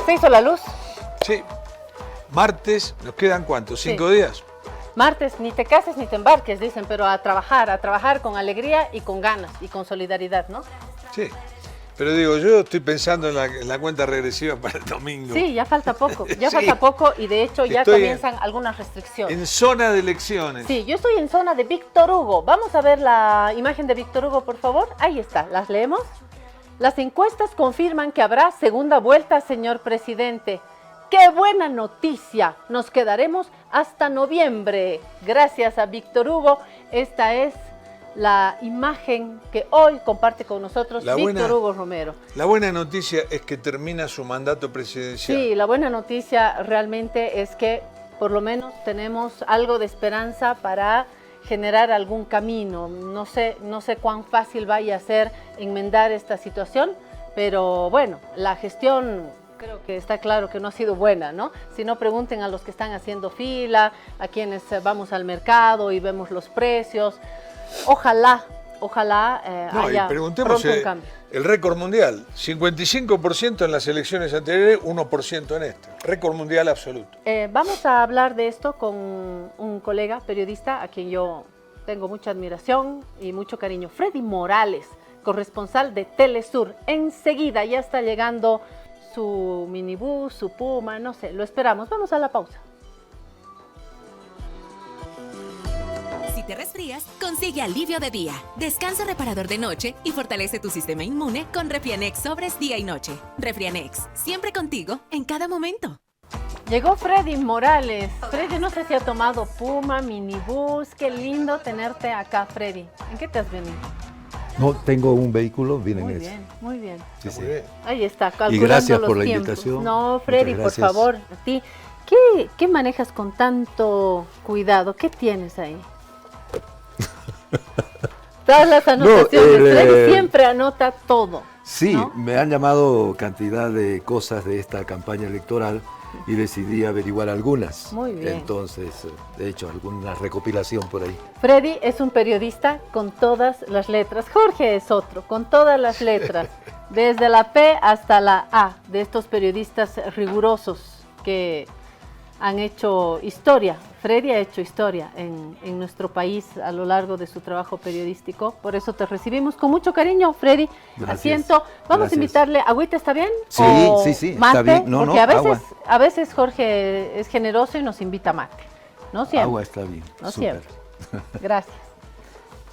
¿Se hizo la luz? Sí. Martes, ¿nos quedan cuántos? ¿5 días? Martes, ni te cases ni te embarques, dicen, pero a trabajar con alegría y con ganas y con solidaridad, ¿no? Sí. Pero digo, yo estoy pensando en la cuenta regresiva para el domingo. Sí, ya falta poco, Sí. falta poco y de hecho ya Estoy comienzan algunas restricciones. En zona de elecciones. Sí, yo estoy en zona de Víctor Hugo. Vamos a ver la imagen de Víctor Hugo, por favor. Ahí está, ¿las leemos? Las encuestas confirman que habrá segunda vuelta, señor presidente. ¡Qué buena noticia! Nos quedaremos hasta noviembre. Gracias a Víctor Hugo. Esta es la imagen que hoy comparte con nosotros Víctor Hugo Romero. La buena noticia es que termina su mandato presidencial. Sí, la buena noticia realmente es que por lo menos tenemos algo de esperanza para generar algún camino. No sé cuán fácil vaya a ser enmendar esta situación, pero bueno, la gestión creo que está claro que no ha sido buena, ¿no? Si no, pregunten a los que están haciendo fila, a quienes vamos al mercado y vemos los precios. Ojalá haya pronto un cambio. El récord mundial, 55% en las elecciones anteriores, 1% en esta. Récord mundial absoluto. Vamos a hablar de esto con un colega periodista a quien yo tengo mucha admiración y mucho cariño. Freddy Morales, corresponsal de Telesur. Enseguida ya está llegando su minibús, su Puma, no sé, lo esperamos. Vamos a la pausa. Si te resfrías, consigue alivio de día, descanso reparador de noche y fortalece tu sistema inmune con Refrianex sobres día y noche. Refrianex, siempre contigo, en cada momento. Llegó Freddy Morales. Freddy, no sé si ha tomado Puma, minibús. Qué lindo tenerte acá, Freddy. ¿En qué te has venido? No, tengo un vehículo, vine en Muy eso. bien, muy bien. Sí, sí. Ahí está, calculando Y gracias los por la tiempos. invitación. No, Freddy, por favor, a ti. ¿Qué manejas con tanto cuidado? ¿Qué tienes ahí? Todas las anotaciones. Freddy siempre anota todo. Sí, ¿no? me han llamado cantidad de cosas de esta campaña electoral y decidí averiguar algunas. Muy bien. Entonces, he hecho alguna recopilación por ahí. Freddy es un periodista con todas las letras. Jorge es otro, con todas las letras. Desde la P hasta la A, de estos periodistas rigurosos que han hecho historia. Freddy ha hecho historia en nuestro país a lo largo de su trabajo periodístico. Por eso te recibimos con mucho cariño, Freddy. Gracias. Asiento. Vamos a invitarle. ¿Agüita está bien? Sí, sí, mate, está bien. No, porque agua. a veces Jorge es generoso y nos invita mate. No siempre. Agua está bien. No súper. siempre. Gracias.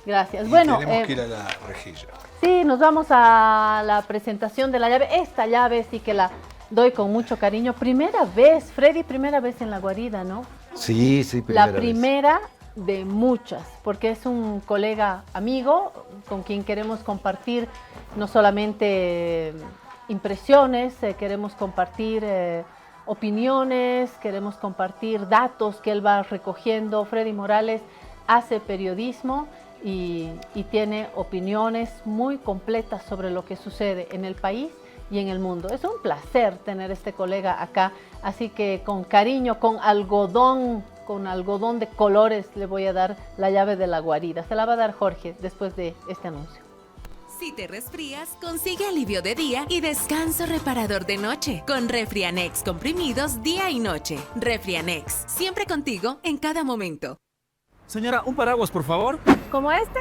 Gracias. Y bueno, tenemos que ir a la rejilla. Sí, nos vamos a la presentación de la llave. Esta llave sí que la doy con mucho cariño. Primera vez, Freddy, primera vez en La Guarida, ¿no? Sí, primera vez. La primera de muchas, porque es un colega amigo con quien queremos compartir no solamente impresiones, queremos compartir opiniones, queremos compartir datos que él va recogiendo. Freddy Morales hace periodismo y tiene opiniones muy completas sobre lo que sucede en el país y en el mundo. Es un placer tener este colega acá, así que con cariño, con algodón de colores le voy a dar la llave de La Guarida. Se la va a dar Jorge después de este anuncio. Si te resfrías, consigue alivio de día y descanso reparador de noche con Refrianex comprimidos día y noche. Refrianex, siempre contigo en cada momento. Señora, un paraguas, por favor. ¿Como este?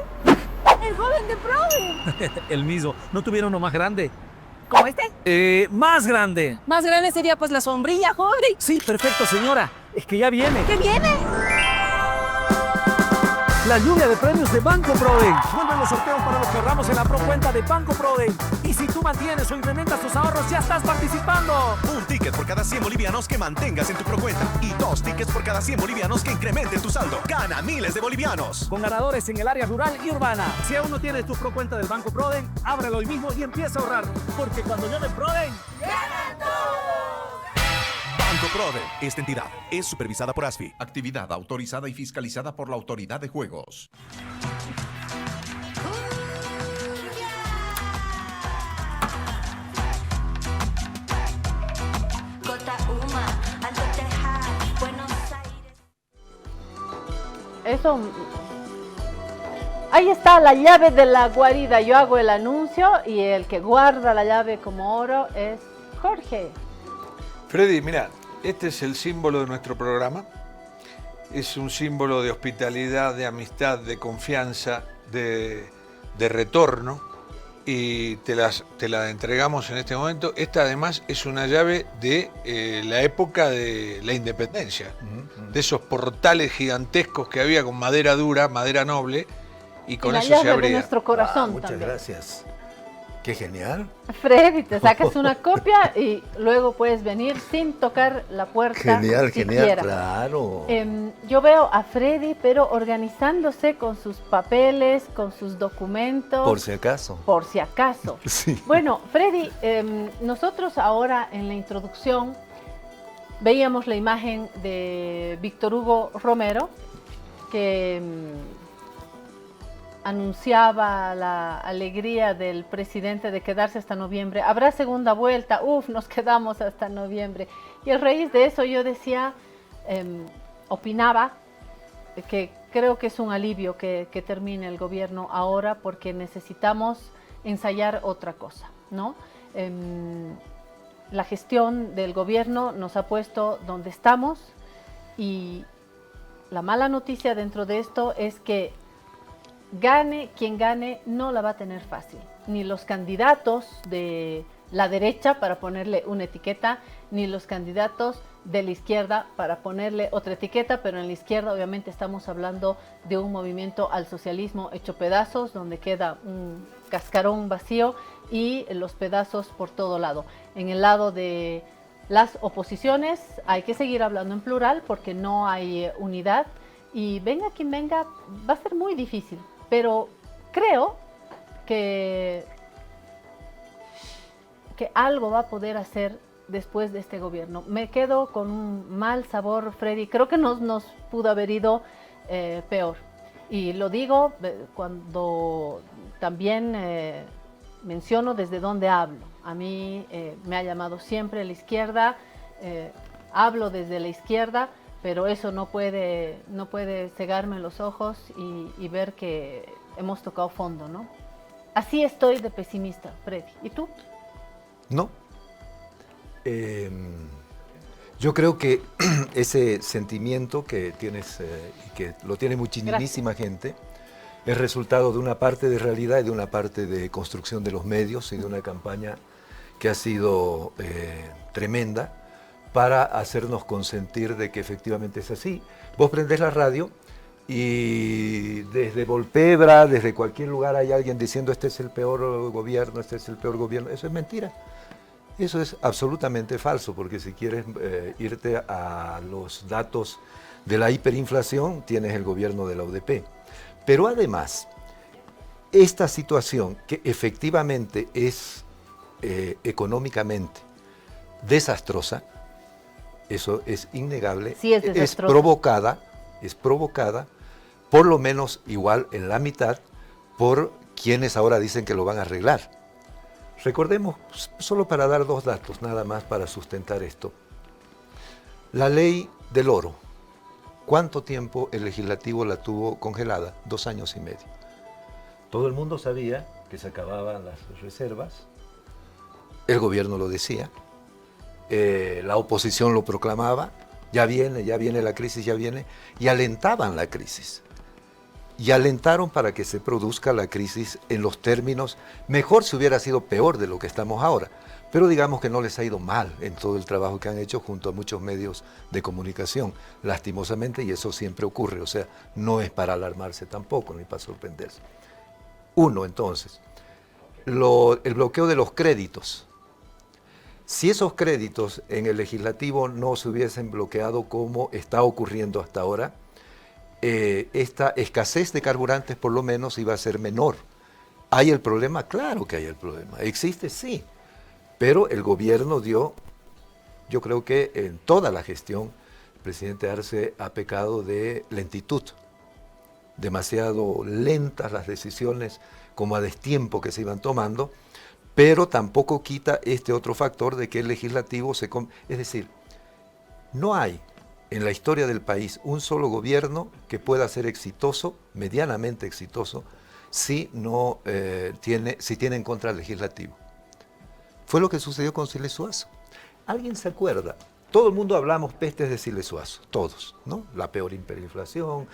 El joven de Prodi. El mismo. ¿No tuviera uno más grande? ¿Como este? Más grande. Más grande sería pues la sombrilla, joven. Sí, perfecto, señora. Es que ya viene. ¿Qué viene? La lluvia de premios de Banco Proden. Vuelven los sorteos para los que ahorramos en la procuenta de Banco Proden. Y si tú mantienes o incrementas tus ahorros, ya estás participando. Un ticket por cada 100 bolivianos que mantengas en tu procuenta. Y 2 tickets por cada 100 bolivianos que incrementen tu saldo. Gana miles de bolivianos. Con ganadores en el área rural y urbana. Si aún no tienes tu procuenta del Banco Proden, ábrelo hoy mismo y empieza a ahorrar. Porque cuando llame Proden, ¡ganan todos! Banco Proden. Esta entidad es supervisada por ASFI. Actividad autorizada y fiscalizada por la Autoridad de Juegos. Eso. Ahí está la llave de la guarida. Yo hago el anuncio y el que guarda la llave como oro es Jorge. Freddy, mira, este es el símbolo de nuestro programa. Es un símbolo de hospitalidad, de amistad, de confianza, de retorno. Y te la entregamos en este momento. Esta además es una llave de la época de la independencia. De esos portales gigantescos que había con madera dura, madera noble. Y con la eso llave se abría. de nuestro corazón Muchas también. gracias. Qué genial. Freddy, te sacas una copia y luego puedes venir sin tocar la puerta. Genial, siquiera. genial, claro. Yo veo a Freddy, pero organizándose con sus papeles, con sus documentos. Por si acaso. Por si acaso. Sí. Bueno, Freddy, nosotros ahora en la introducción veíamos la imagen de Víctor Hugo Romero, que anunciaba la alegría del presidente de quedarse hasta noviembre. Habrá segunda vuelta, nos quedamos hasta noviembre. Y a raíz de eso yo decía, opinaba que creo que es un alivio que termine el gobierno ahora porque necesitamos ensayar otra cosa, ¿no? La gestión del gobierno nos ha puesto donde estamos y la mala noticia dentro de esto es que gane quien gane, no la va a tener fácil. Ni los candidatos de la derecha, para ponerle una etiqueta, ni los candidatos de la izquierda, para ponerle otra etiqueta, pero en la izquierda obviamente estamos hablando de un movimiento al socialismo hecho pedazos, donde queda un cascarón vacío y los pedazos por todo lado. En el lado de las oposiciones hay que seguir hablando en plural porque no hay unidad y venga quien venga, va a ser muy difícil. Pero creo que algo va a poder hacer después de este gobierno. Me quedo con un mal sabor, Freddy. Creo que nos pudo haber ido peor. Y lo digo cuando también menciono desde dónde hablo. A mí me ha llamado siempre la izquierda. Hablo desde la izquierda. Pero eso no puede cegarme los ojos y ver que hemos tocado fondo, ¿no? Así estoy de pesimista, Freddy. ¿Y tú? No. Yo creo que ese sentimiento que tienes y que lo tiene muchísima gente es resultado de una parte de realidad y de una parte de construcción de los medios y de una campaña que ha sido tremenda para hacernos consentir de que efectivamente es así. Vos prendés la radio y desde Volpebra, desde cualquier lugar hay alguien diciendo este es el peor gobierno, este es el peor gobierno. Eso es mentira. Eso es absolutamente falso, porque si quieres irte a los datos de la hiperinflación, tienes el gobierno de la UDP. Pero además, esta situación que efectivamente es económicamente desastrosa, eso es innegable, sí, es provocada, por lo menos igual en la mitad, por quienes ahora dicen que lo van a arreglar. Recordemos, solo para dar 2 datos, nada más para sustentar esto. La ley del oro, ¿cuánto tiempo el legislativo la tuvo congelada? 2 años y medio. Todo el mundo sabía que se acababan las reservas, el gobierno lo decía, la oposición lo proclamaba, ya viene la crisis, ya viene, y alentaban la crisis. Y alentaron para que se produzca la crisis en los términos, mejor si hubiera sido peor de lo que estamos ahora, pero digamos que no les ha ido mal en todo el trabajo que han hecho junto a muchos medios de comunicación, lastimosamente, y eso siempre ocurre, o sea, no es para alarmarse tampoco, ni para sorprenderse. Uno, entonces, el bloqueo de los créditos. Si esos créditos en el legislativo no se hubiesen bloqueado como está ocurriendo hasta ahora, esta escasez de carburantes por lo menos iba a ser menor. ¿Hay el problema? Claro que hay el problema. ¿Existe? Sí. Pero el gobierno dio, yo creo que en toda la gestión, el presidente Arce ha pecado de lentitud. Demasiado lentas las decisiones, como a destiempo que se iban tomando, pero tampoco quita este otro factor de que el legislativo es decir, no hay en la historia del país un solo gobierno que pueda ser exitoso, medianamente exitoso, si tiene en contra el legislativo. Fue lo que sucedió con Siles Zuazo. ¿Alguien se acuerda? Todo el mundo hablamos pestes de Siles Zuazo, todos, ¿no? La peor hiperinflación,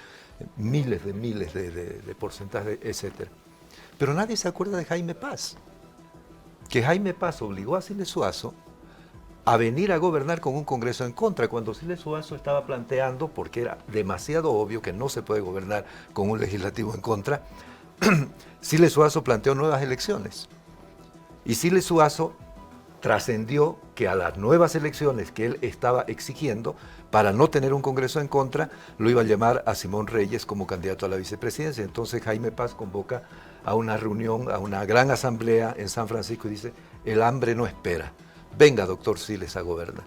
miles de porcentajes, etc. Pero nadie se acuerda de Jaime Paz, que Jaime Paz obligó a Siles Zuazo a venir a gobernar con un Congreso en contra, cuando Siles Zuazo estaba planteando, porque era demasiado obvio que no se puede gobernar con un legislativo en contra, Siles Zuazo planteó nuevas elecciones. Y Siles Zuazo trascendió que a las nuevas elecciones que él estaba exigiendo, para no tener un Congreso en contra, lo iba a llamar a Simón Reyes como candidato a la vicepresidencia. Entonces Jaime Paz convoca a una reunión, a una gran asamblea en San Francisco y dice, el hambre no espera, venga doctor Siles a gobernar.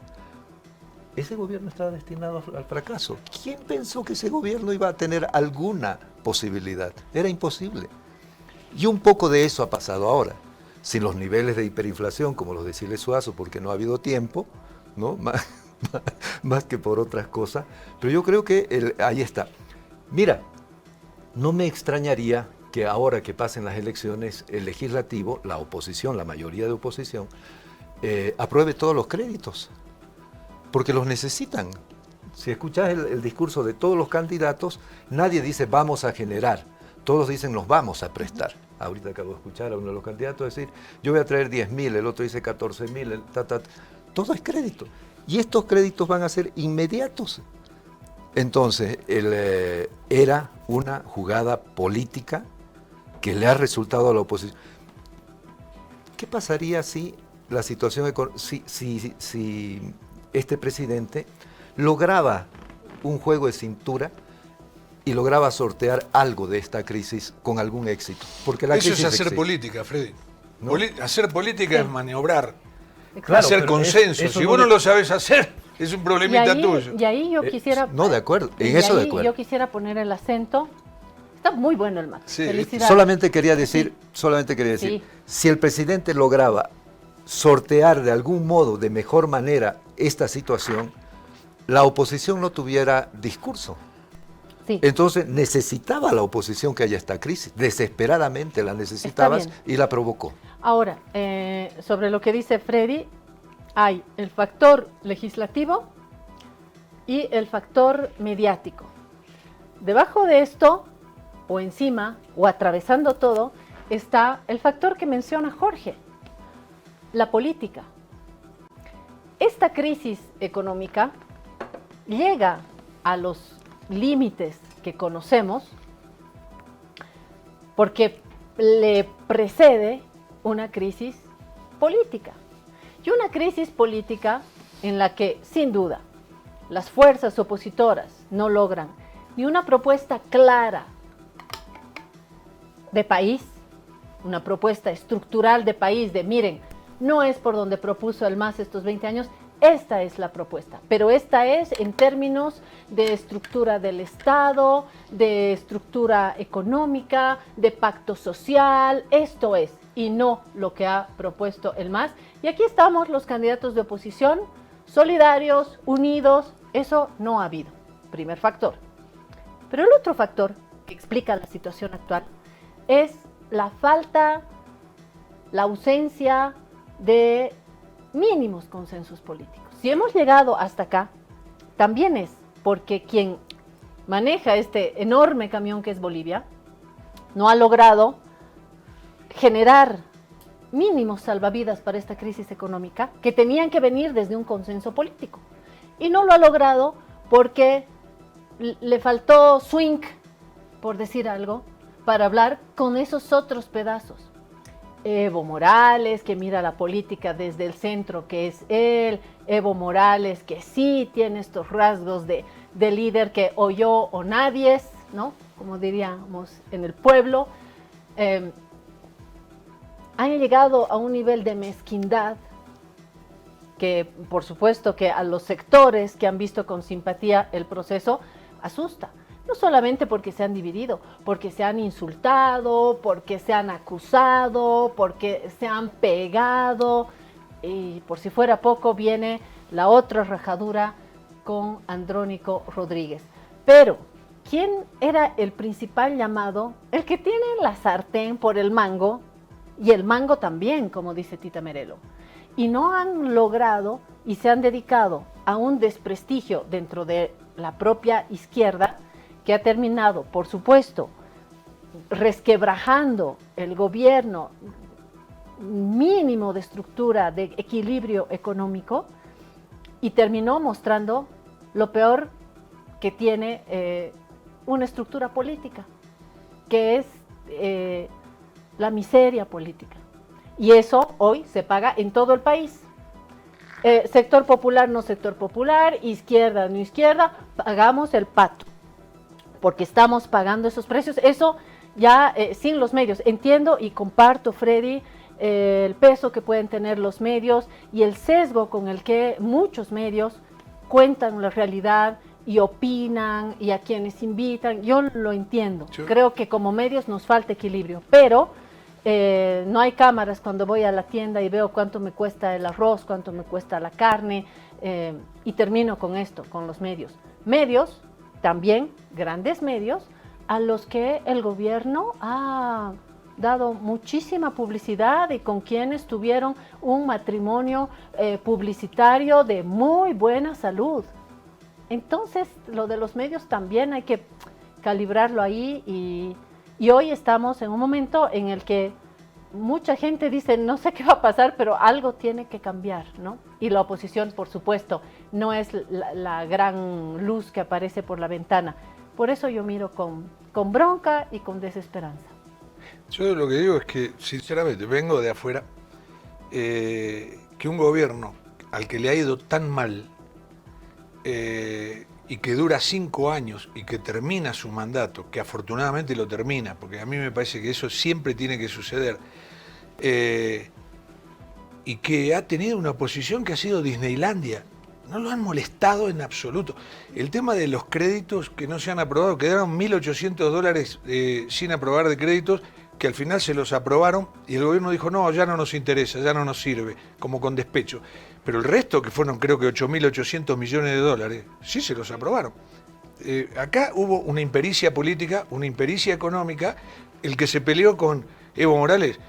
Ese gobierno estaba destinado al fracaso. ¿Quién pensó que ese gobierno iba a tener alguna posibilidad? Era imposible. Y un poco de eso ha pasado ahora. Sin los niveles de hiperinflación como los de Siles Zuazo, porque no ha habido tiempo, ¿no? Más que por otras cosas. Pero yo creo que ahí está. Mira, no me extrañaría que ahora que pasen las elecciones, el legislativo, la oposición, la mayoría de oposición, apruebe todos los créditos, porque los necesitan. Si escuchas el discurso de todos los candidatos, nadie dice vamos a generar, todos dicen nos vamos a prestar. Ahorita acabo de escuchar a uno de los candidatos decir, yo voy a traer 10.000, el otro dice 14.000, todo es crédito. Y estos créditos van a ser inmediatos. Entonces, era una jugada política que le ha resultado a la oposición. ¿Qué pasaría si la situación si este presidente lograba un juego de cintura y lograba sortear algo de esta crisis con algún éxito? Porque la Eso crisis es hacer existe. política, Freddy. ¿No? Hacer política es maniobrar, Claro, hacer pero consenso. eso Si no vos no lo sabes hacer, es un problemita tuyo. Y ahí yo quisiera... No, de acuerdo, en eso de acuerdo. Yo quisiera poner el acento. Está muy bueno el mate. Sí. Felicidades. Solamente quería decir, Sí. si el presidente lograba sortear de algún modo, de mejor manera, esta situación, la oposición no tuviera discurso. Sí. Entonces necesitaba la oposición que haya esta crisis, desesperadamente la necesitabas Está y la provocó. Ahora, sobre lo que dice Freddy, hay el factor legislativo y el factor mediático. Debajo de esto, o encima, o atravesando todo, está el factor que menciona Jorge, la política. Esta crisis económica llega a los límites que conocemos porque le precede una crisis política. Y una crisis política en la que, sin duda, las fuerzas opositoras no logran ni una propuesta clara de país, una propuesta estructural de país, de miren, no es por donde propuso el MAS estos 20 años, esta es la propuesta, pero esta es en términos de estructura del Estado, de estructura económica, de pacto social, esto es, y no lo que ha propuesto el MAS. Y aquí estamos los candidatos de oposición, solidarios, unidos, eso no ha habido, primer factor. Pero el otro factor que explica la situación actual es la falta, la ausencia de mínimos consensos políticos. Si hemos llegado hasta acá, también es porque quien maneja este enorme camión que es Bolivia no ha logrado generar mínimos salvavidas para esta crisis económica que tenían que venir desde un consenso político. Y no lo ha logrado porque le faltó swing, por decir algo, para hablar con esos otros pedazos. Evo Morales, que mira la política desde el centro, que es él. Evo Morales, que sí tiene estos rasgos de líder que o yo o nadie es, ¿no? Como diríamos en el pueblo. Han llegado a un nivel de mezquindad que, por supuesto, que a los sectores que han visto con simpatía el proceso asusta. No solamente porque se han dividido, porque se han insultado, porque se han acusado, porque se han pegado. Y por si fuera poco, viene la otra rajadura con Andrónico Rodríguez. Pero, ¿quién era el principal llamado? El que tiene la sartén por el mango, y el mango también, como dice Tita Merelo. Y no han logrado y se han dedicado a un desprestigio dentro de la propia izquierda, que ha terminado, por supuesto, resquebrajando el gobierno mínimo de estructura, de equilibrio económico, y terminó mostrando lo peor que tiene una estructura política, que es la miseria política. Y eso hoy se paga en todo el país. Sector popular, no sector popular, izquierda, no izquierda, pagamos el pato, porque estamos pagando esos precios. Eso ya sin los medios. Entiendo y comparto, Freddy, el peso que pueden tener los medios y el sesgo con el que muchos medios cuentan la realidad y opinan y a quienes invitan. Yo lo entiendo. Sí. Creo que como medios nos falta equilibrio, pero no hay cámaras cuando voy a la tienda y veo cuánto me cuesta el arroz, cuánto me cuesta la carne, y termino con esto, con los medios. Medios, también grandes medios, a los que el gobierno ha dado muchísima publicidad y con quienes tuvieron un matrimonio publicitario de muy buena salud. Entonces, lo de los medios también hay que calibrarlo ahí y hoy estamos en un momento en el que mucha gente dice, no sé qué va a pasar, pero algo tiene que cambiar, ¿no? Y la oposición, por supuesto, no es la gran luz que aparece por la ventana. Por eso yo miro con bronca y con desesperanza. Yo lo que digo es que, sinceramente, vengo de afuera, que un gobierno al que le ha ido tan mal y que dura 5 años y que termina su mandato, que afortunadamente lo termina, porque a mí me parece que eso siempre tiene que suceder, y que ha tenido una oposición que ha sido Disneylandia. No lo han molestado en absoluto. El tema de los créditos que no se han aprobado, quedaron $1.800 sin aprobar de créditos, que al final se los aprobaron y el gobierno dijo, no, ya no nos interesa, ya no nos sirve, como con despecho. Pero el resto, que fueron creo que $8.800 millones, sí se los aprobaron. Acá hubo una impericia política, una impericia económica. El que se peleó con Evo Morales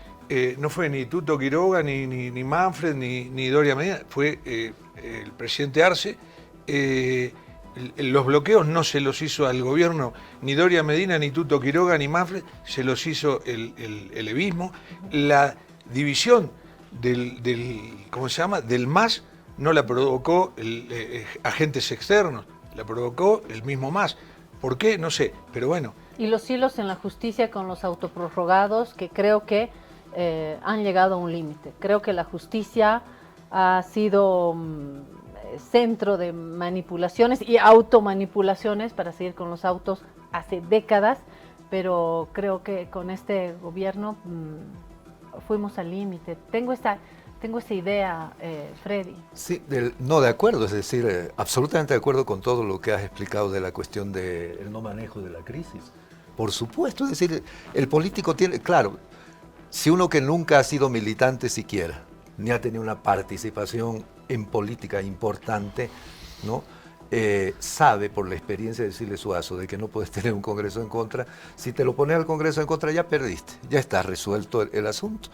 no fue ni Tuto Quiroga, ni Manfred, ni Doria Medina, fue el presidente Arce. Los bloqueos no se los hizo al gobierno ni Doria Medina, ni Tuto Quiroga, ni Manfred, se los hizo el evismo. La división del MAS no la provocó agentes externos, la provocó el mismo MAS. ¿Por qué? No sé, pero bueno. Y los hilos en la justicia con los autoprorrogados, que creo que han llegado a un límite. Creo que la justicia ha sido centro de manipulaciones y automanipulaciones, para seguir con los autos, hace décadas, pero creo que con este gobierno fuimos al límite. Tengo esta idea, Freddy. Sí, no, de acuerdo, es decir, absolutamente de acuerdo con todo lo que has explicado de la cuestión del no manejo de la crisis. Por supuesto, es decir, el político tiene, claro, si uno que nunca ha sido militante siquiera, ni ha tenido una participación en política importante, ¿no? Sabe por la experiencia de Siles Suazo de que no puedes tener un Congreso en contra. Si te lo pones al Congreso en contra, ya perdiste, ya está resuelto el asunto.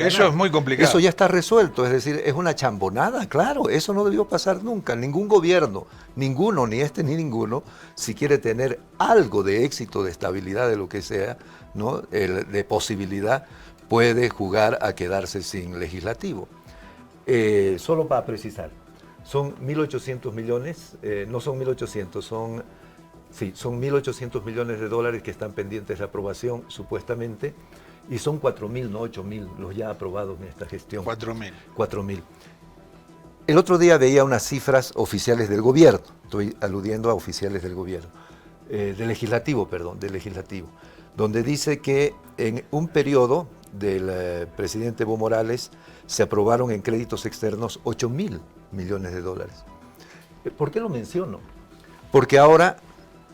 Eso es muy complicado. Eso ya está resuelto, es decir, es una chambonada, claro, eso no debió pasar nunca. Ningún gobierno, ninguno, ni este ni ninguno, si quiere tener algo de éxito, de estabilidad, de lo que sea, ¿no? De posibilidad, puede jugar a quedarse sin legislativo. Solo para precisar, son 1.800 millones, no son 1.800, son 1.800 millones de dólares que están pendientes de aprobación, supuestamente, y son 4.000, no 8.000, los ya aprobados en esta gestión. 4.000. 4.000. El otro día veía unas cifras oficiales del gobierno, estoy aludiendo a oficiales del gobierno, del legislativo, donde dice que en un periodo del presidente Evo Morales se aprobaron en créditos externos 8.000 millones de dólares. ¿Por qué lo menciono? Porque ahora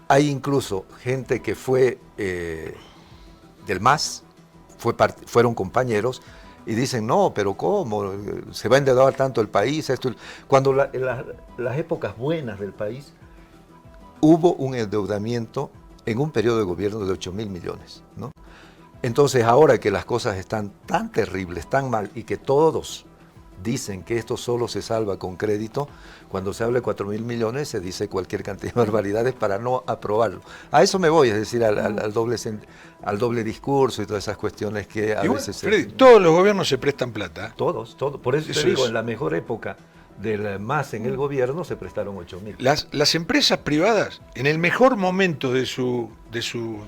hay incluso gente que fue del MAS, fueron compañeros, y dicen, no, pero ¿cómo? Se va a endeudar tanto el país. Cuando las épocas buenas del país, hubo un endeudamiento en un periodo de gobierno de 8.000 millones, ¿no? Entonces, ahora que las cosas están tan terribles, tan mal, y que todos dicen que esto solo se salva con crédito, cuando se habla de 4.000 millones se dice cualquier cantidad de barbaridades para no aprobarlo. A eso me voy, es decir, al doble discurso y todas esas cuestiones que a veces... Freddy, todos los gobiernos se prestan plata. Todos. Por eso te digo, en la mejor época del MAS en el gobierno se prestaron 8.000. Las empresas privadas, en el mejor momento de su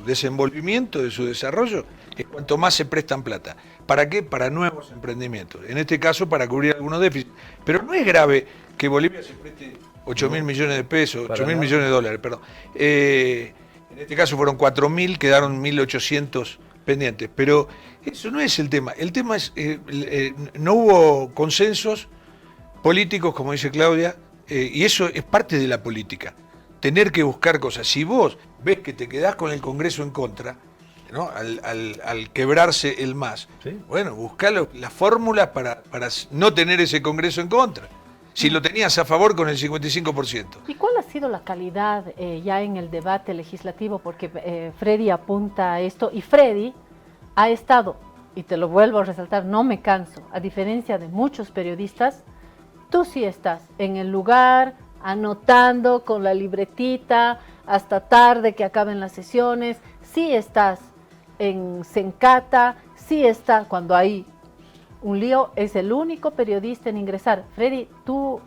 desenvolvimiento, de su desarrollo, es cuanto más se prestan plata. ¿Para qué? Para nuevos emprendimientos. En este caso, para cubrir algunos déficits. Pero no es grave que Bolivia se preste 8.000 millones de pesos, 8.000 millones de dólares, perdón. En este caso fueron 4.000, quedaron 1.800 pendientes. Pero eso no es el tema. El tema es, no hubo consensos políticos, como dice Claudia, y eso es parte de la política, tener que buscar cosas. Si vos ves que te quedás con el Congreso en contra, ¿no? al quebrarse el MAS, ¿sí? Bueno, buscá las fórmulas para no tener ese Congreso en contra. Si lo tenías a favor con el 55%. ¿Y cuál ha sido la calidad ya en el debate legislativo? Porque Freddy apunta a esto, y Freddy ha estado, y te lo vuelvo a resaltar, no me canso, a diferencia de muchos periodistas, tú sí estás en el lugar, anotando con la libretita hasta tarde que acaben las sesiones, sí estás en Sencata, sí estás cuando hay un lío, es el único periodista en ingresar. Freddy, tú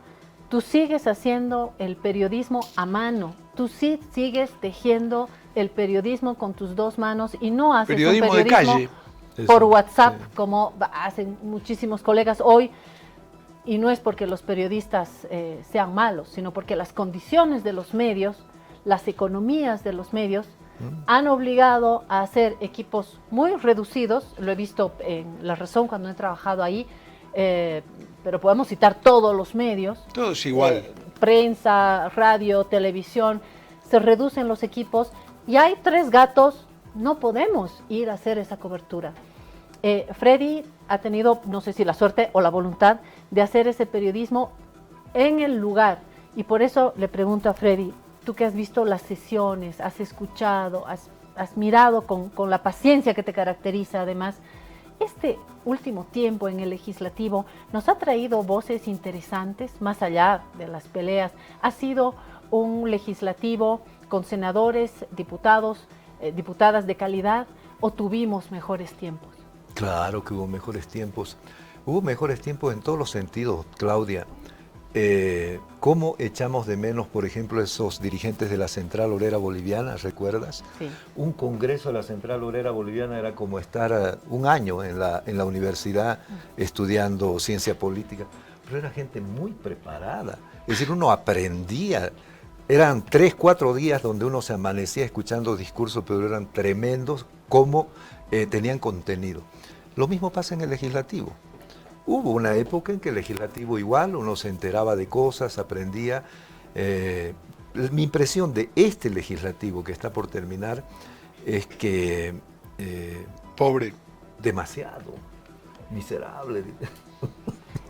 sigues haciendo el periodismo a mano, tú sí sigues tejiendo el periodismo con tus dos manos y no haces periodismo un periodismo de calle por WhatsApp, sí, como hacen muchísimos colegas hoy. Y no es porque los periodistas sean malos, sino porque las condiciones de los medios, las economías de los medios, han obligado a hacer equipos muy reducidos. Lo he visto en La Razón cuando he trabajado ahí, pero podemos citar todos los medios. Todos igual. Prensa, radio, televisión, se reducen los equipos y hay 3 gatos, no podemos ir a hacer esa cobertura. Freddy ha tenido, no sé si la suerte o la voluntad de hacer ese periodismo en el lugar, y por eso le pregunto a Freddy, tú que has visto las sesiones, has escuchado, has mirado con la paciencia que te caracteriza además, este último tiempo en el legislativo nos ha traído voces interesantes, más allá de las peleas. Ha sido un legislativo con senadores, diputados, diputadas de calidad, ¿o tuvimos mejores tiempos? Claro que hubo mejores tiempos. Hubo mejores tiempos en todos los sentidos, Claudia. ¿Cómo echamos de menos, por ejemplo, esos dirigentes de la Central Obrera Boliviana, recuerdas? Sí. Un congreso de la Central Obrera Boliviana era como estar un año en la universidad estudiando ciencia política, pero era gente muy preparada. Es decir, uno aprendía. Eran 3, 4 días donde uno se amanecía escuchando discursos, pero eran tremendos, como tenían contenido. Lo mismo pasa en el legislativo. Hubo una época en que el legislativo igual, uno se enteraba de cosas, aprendía. Mi impresión de este legislativo que está por terminar es que... pobre. Demasiado. Miserable.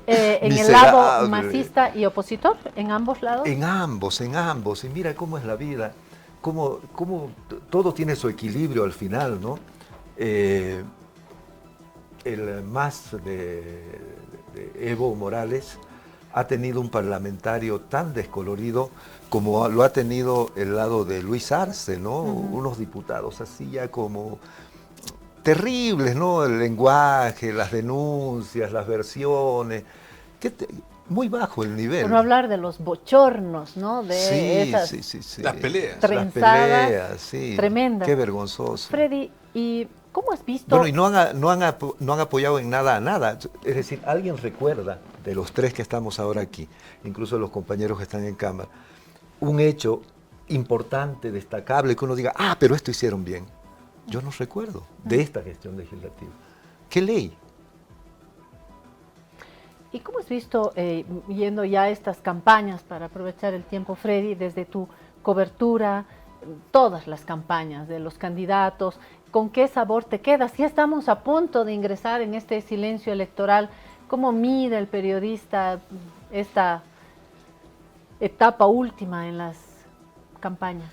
¿En el lado masista y opositor? ¿En ambos lados? En ambos. Y mira cómo es la vida, cómo todo tiene su equilibrio al final, ¿no? El MAS de Evo Morales ha tenido un parlamentario tan descolorido como lo ha tenido el lado de Luis Arce, ¿no? Unos diputados así ya como terribles, ¿no? El lenguaje, las denuncias, las versiones, muy bajo el nivel. Por no hablar de los bochornos, ¿no? De Sí, esas sí. Las peleas. trenzadas Las peleas, sí. tremendas. Qué vergonzoso. Freddy, ¿y cómo has visto? Bueno, y no han apoyado en nada a nada. Es decir, alguien recuerda, de los tres que estamos ahora aquí, incluso los compañeros que están en cámara, un hecho importante, destacable, que uno diga, pero esto hicieron bien. Yo no recuerdo de esta gestión legislativa. ¿Qué ley? ¿Y cómo has visto, yendo ya a estas campañas, para aprovechar el tiempo, Freddy, desde tu cobertura, todas las campañas de los candidatos, con qué sabor te quedas? Ya estamos a punto de ingresar en este silencio electoral. ¿Cómo mira el periodista esta etapa última en las campañas?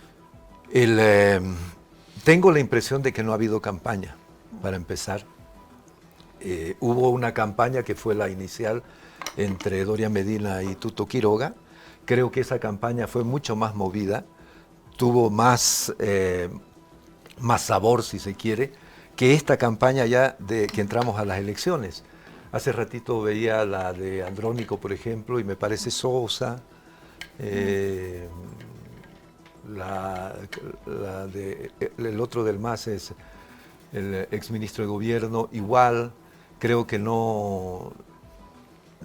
Tengo la impresión de que no ha habido campaña, para empezar. Hubo una campaña que fue la inicial entre Doria Medina y Tuto Quiroga. Creo que esa campaña fue mucho más movida, tuvo más sabor, si se quiere, que esta campaña ya de que entramos a las elecciones. Hace ratito veía la de Andrónico, por ejemplo, y me parece sosa. El otro del MAS es el exministro de Gobierno, igual. Creo que no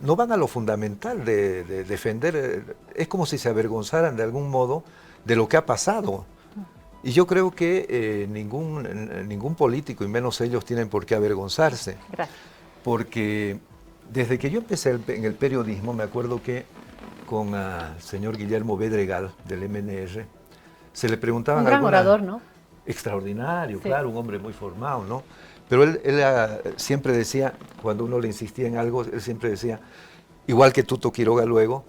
van a lo fundamental de defender. Es como si se avergonzaran de algún modo de lo que ha pasado. Y yo creo que ningún político, y menos ellos, tienen por qué avergonzarse. Gracias. Porque desde que yo empecé en el periodismo, me acuerdo que con el señor Guillermo Bedregal, del MNR, se le preguntaban... Un gran orador, ¿no? Extraordinario, Sí. Claro, un hombre muy formado, ¿no? Pero él siempre decía, cuando uno le insistía en algo, él siempre decía, igual que Tuto Quiroga luego,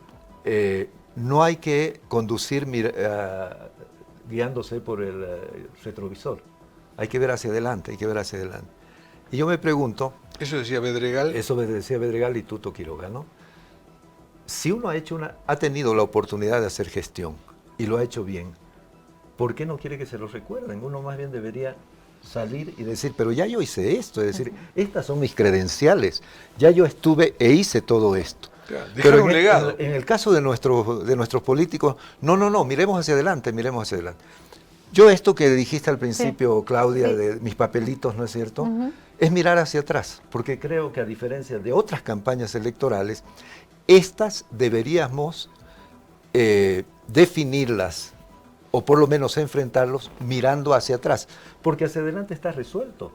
no hay que conducir guiándose por el retrovisor. Hay que ver hacia adelante, hay que ver hacia adelante. Y yo me pregunto... Eso decía Bedregal. Eso decía Bedregal y Tuto Quiroga, ¿no? Si uno ha tenido la oportunidad de hacer gestión y lo ha hecho bien, ¿por qué no quiere que se lo recuerden? Uno más bien debería salir y decir, pero ya yo hice esto, es decir, estas son mis credenciales, ya yo estuve e hice todo esto. Claro, dejar pero un legado. En el caso de nuestros políticos, no, miremos hacia adelante, miremos hacia adelante. Yo esto que dijiste al principio, sí, Claudia, sí, de mis papelitos, ¿no es cierto? Es mirar hacia atrás, porque creo que a diferencia de otras campañas electorales, estas deberíamos definirlas, o por lo menos enfrentarlos mirando hacia atrás, porque hacia adelante está resuelto.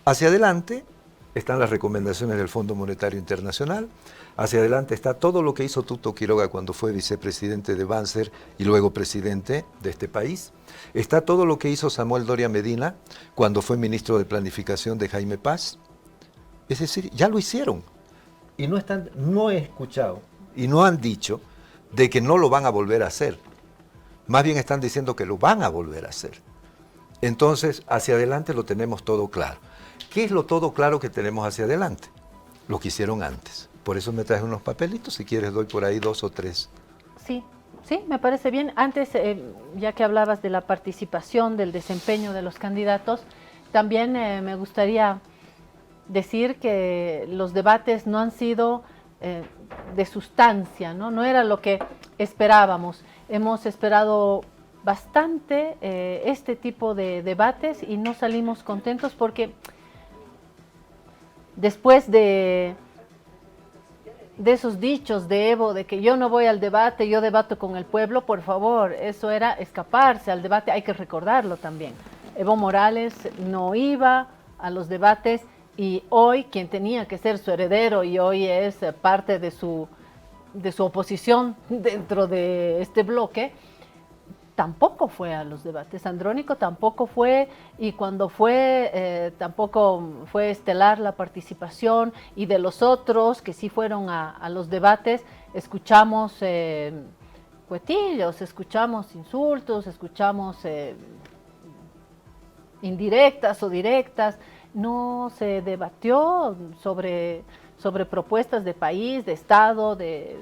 Hacia adelante están las recomendaciones del Fondo Monetario Internacional, hacia adelante está todo lo que hizo Tuto Quiroga cuando fue vicepresidente de Banzer y luego presidente de este país, está todo lo que hizo Samuel Doria Medina cuando fue ministro de Planificación de Jaime Paz. Es decir, ya lo hicieron y no he escuchado y no han dicho de que no lo van a volver a hacer. Más bien están diciendo que lo van a volver a hacer. Entonces, hacia adelante lo tenemos todo claro. ¿Qué es lo todo claro que tenemos hacia adelante? Lo que hicieron antes. Por eso me traje unos papelitos, si quieres doy por ahí 2 o 3. Sí, me parece bien. Antes, ya que hablabas de la participación, del desempeño de los candidatos, también me gustaría decir que los debates no han sido de sustancia, ¿no? No era lo que esperábamos. Hemos esperado bastante este tipo de debates y no salimos contentos porque después de esos dichos de Evo, de que yo no voy al debate, yo debato con el pueblo, por favor, eso era escaparse al debate, hay que recordarlo también. Evo Morales no iba a los debates y hoy quien tenía que ser su heredero y hoy es parte de su oposición dentro de este bloque, tampoco fue a los debates. Andrónico tampoco fue, y cuando fue, tampoco fue estelar la participación, y de los otros que sí fueron a los debates, escuchamos cuetillos, escuchamos insultos, escuchamos indirectas o directas. No se debatió sobre propuestas de país, de Estado, de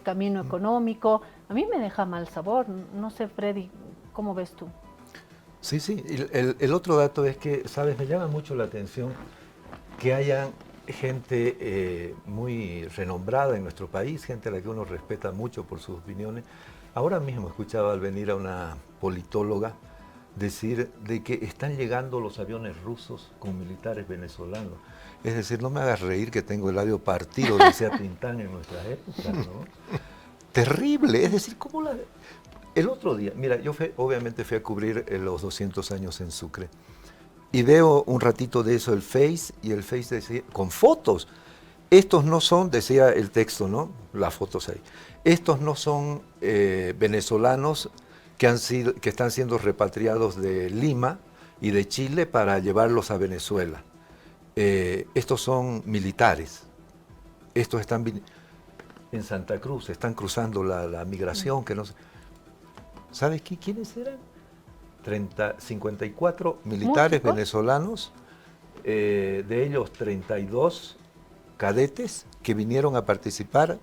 camino económico. A mí me deja mal sabor. No sé, Freddy, ¿cómo ves tú? Sí, sí. El otro dato es que, ¿sabes? Me llama mucho la atención que haya gente muy renombrada en nuestro país, gente a la que uno respeta mucho por sus opiniones. Ahora mismo escuchaba al venir a una politóloga decir de que están llegando los aviones rusos con militares venezolanos. Es decir, no me hagas reír que tengo el labio partido, decía Tintán en nuestras épocas, ¿no? Terrible, es decir, ¿cómo la...? El otro día, mira, yo obviamente fui a cubrir los 200 años en Sucre y veo un ratito de eso, el Face, y el Face decía, con fotos. Estos no son, decía el texto, ¿no? Las fotos ahí. Estos no son venezolanos que están siendo repatriados de Lima y de Chile para llevarlos a Venezuela. Estos son militares. Estos están en Santa Cruz, están cruzando la migración, que no sé. ¿Sabes quiénes eran? 54 militares venezolanos, de ellos 32 cadetes que vinieron a participar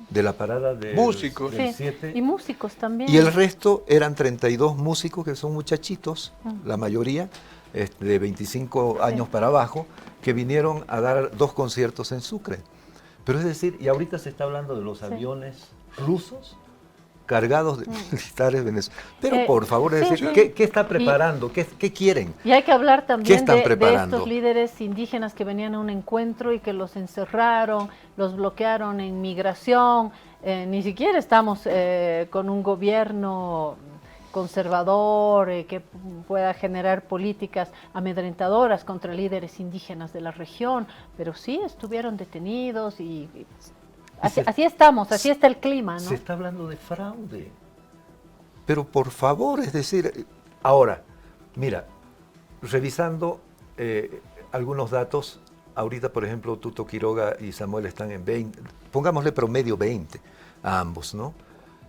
de la parada del músicos. del Sí, 7. y músicos también. Y el resto eran 32 músicos que son muchachitos, la mayoría de 25 años para abajo, que vinieron a dar 2 conciertos en Sucre. Pero es decir, y ahorita se está hablando de los aviones rusos cargados de militares venezolanos. Pero por favor, es decir, ¿qué está preparando? ¿Qué quieren? Y hay que hablar también de preparando? estos líderes indígenas que venían a un encuentro y que los encerraron, los bloquearon en migración. Ni siquiera estamos con un gobierno conservador que pueda generar políticas amedrentadoras contra líderes indígenas de la región, pero sí estuvieron detenidos y así estamos, así está el clima, ¿no? Se está hablando de fraude. Pero por favor, es decir, ahora, mira, revisando algunos datos, ahorita por ejemplo Tuto Quiroga y Samuel están en 20, pongámosle promedio 20 a ambos, ¿no?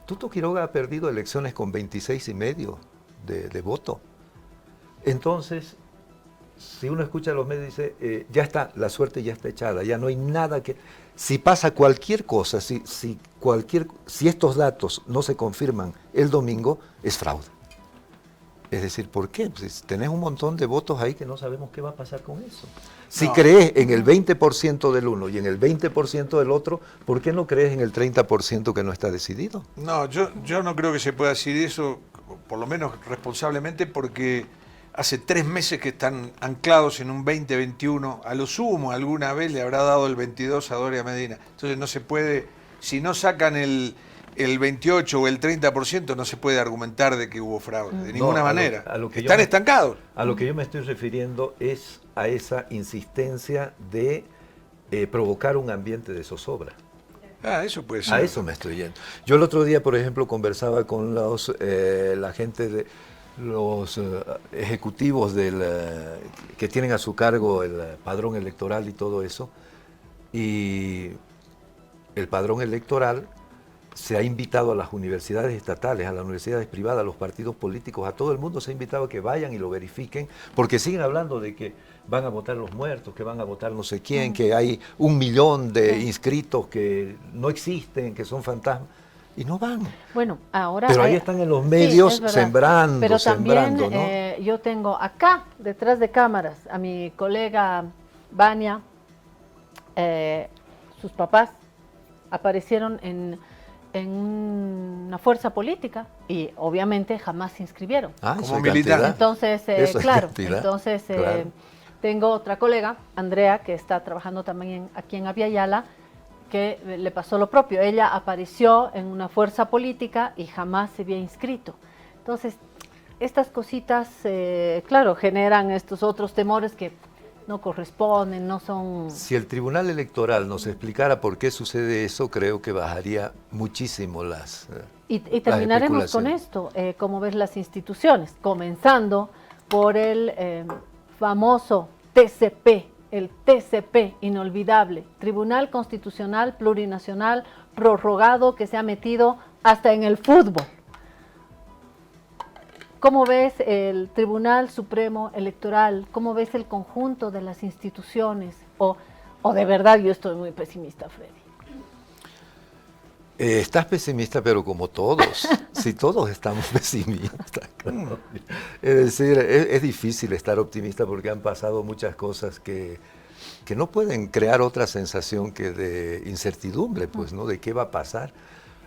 Tuto Quiroga ha perdido elecciones con 26,5% de voto. Entonces, si uno escucha a los medios y dice, ya está, la suerte ya está echada, ya no hay nada que... Si pasa cualquier cosa, si estos datos no se confirman el domingo, es fraude. Es decir, ¿por qué? Pues tenés un montón de votos ahí que no sabemos qué va a pasar con eso. Si crees en el 20% del uno y en el 20% del otro, ¿por qué no crees en el 30% que no está decidido? No, yo no creo que se pueda decir eso, por lo menos responsablemente, porque hace 3 meses que están anclados en un 2021, a lo sumo alguna vez le habrá dado el 22 a Doria Medina. Entonces no se puede, si no sacan el 28 o el 30%, no se puede argumentar de que hubo fraude, de ninguna manera. Están estancados. A lo que yo me estoy refiriendo es a esa insistencia de provocar un ambiente de zozobra. Eso puede ser. A eso me estoy yendo. Yo el otro día, por ejemplo, conversaba con la gente de los ejecutivos que tienen a su cargo el padrón electoral y todo eso, y el padrón electoral se ha invitado a las universidades estatales, a las universidades privadas, a los partidos políticos, a todo el mundo se ha invitado a que vayan y lo verifiquen, porque siguen hablando de que van a votar los muertos, que van a votar no sé quién, que hay 1 millón de inscritos que no existen, que son fantasmas, y no van. Bueno, ahora... Pero ahí están en los medios sembrando, pero también, ¿no? Yo tengo acá, detrás de cámaras, a mi colega Vania, sus papás aparecieron en una fuerza política y obviamente jamás se inscribieron. Como militar. Entonces, claro, tengo otra colega, Andrea, que está trabajando también aquí en Aviala, que le pasó lo propio. Ella apareció en una fuerza política y jamás se había inscrito. Entonces, estas cositas, claro, generan estos otros temores que no corresponden, no son... Si el Tribunal Electoral nos explicara por qué sucede eso, creo que bajaría muchísimo las Y terminaremos con esto, como ves las instituciones, comenzando por el famoso TCP, el TCP inolvidable, Tribunal Constitucional Plurinacional prorrogado, que se ha metido hasta en el fútbol. ¿Cómo ves el Tribunal Supremo Electoral? ¿Cómo ves el conjunto de las instituciones? ¿O de verdad yo estoy muy pesimista, Freddy? Estás pesimista, pero como todos, si todos estamos pesimistas. Es decir, es difícil estar optimista porque han pasado muchas cosas que no pueden crear otra sensación que de incertidumbre, pues, ¿no? De qué va a pasar.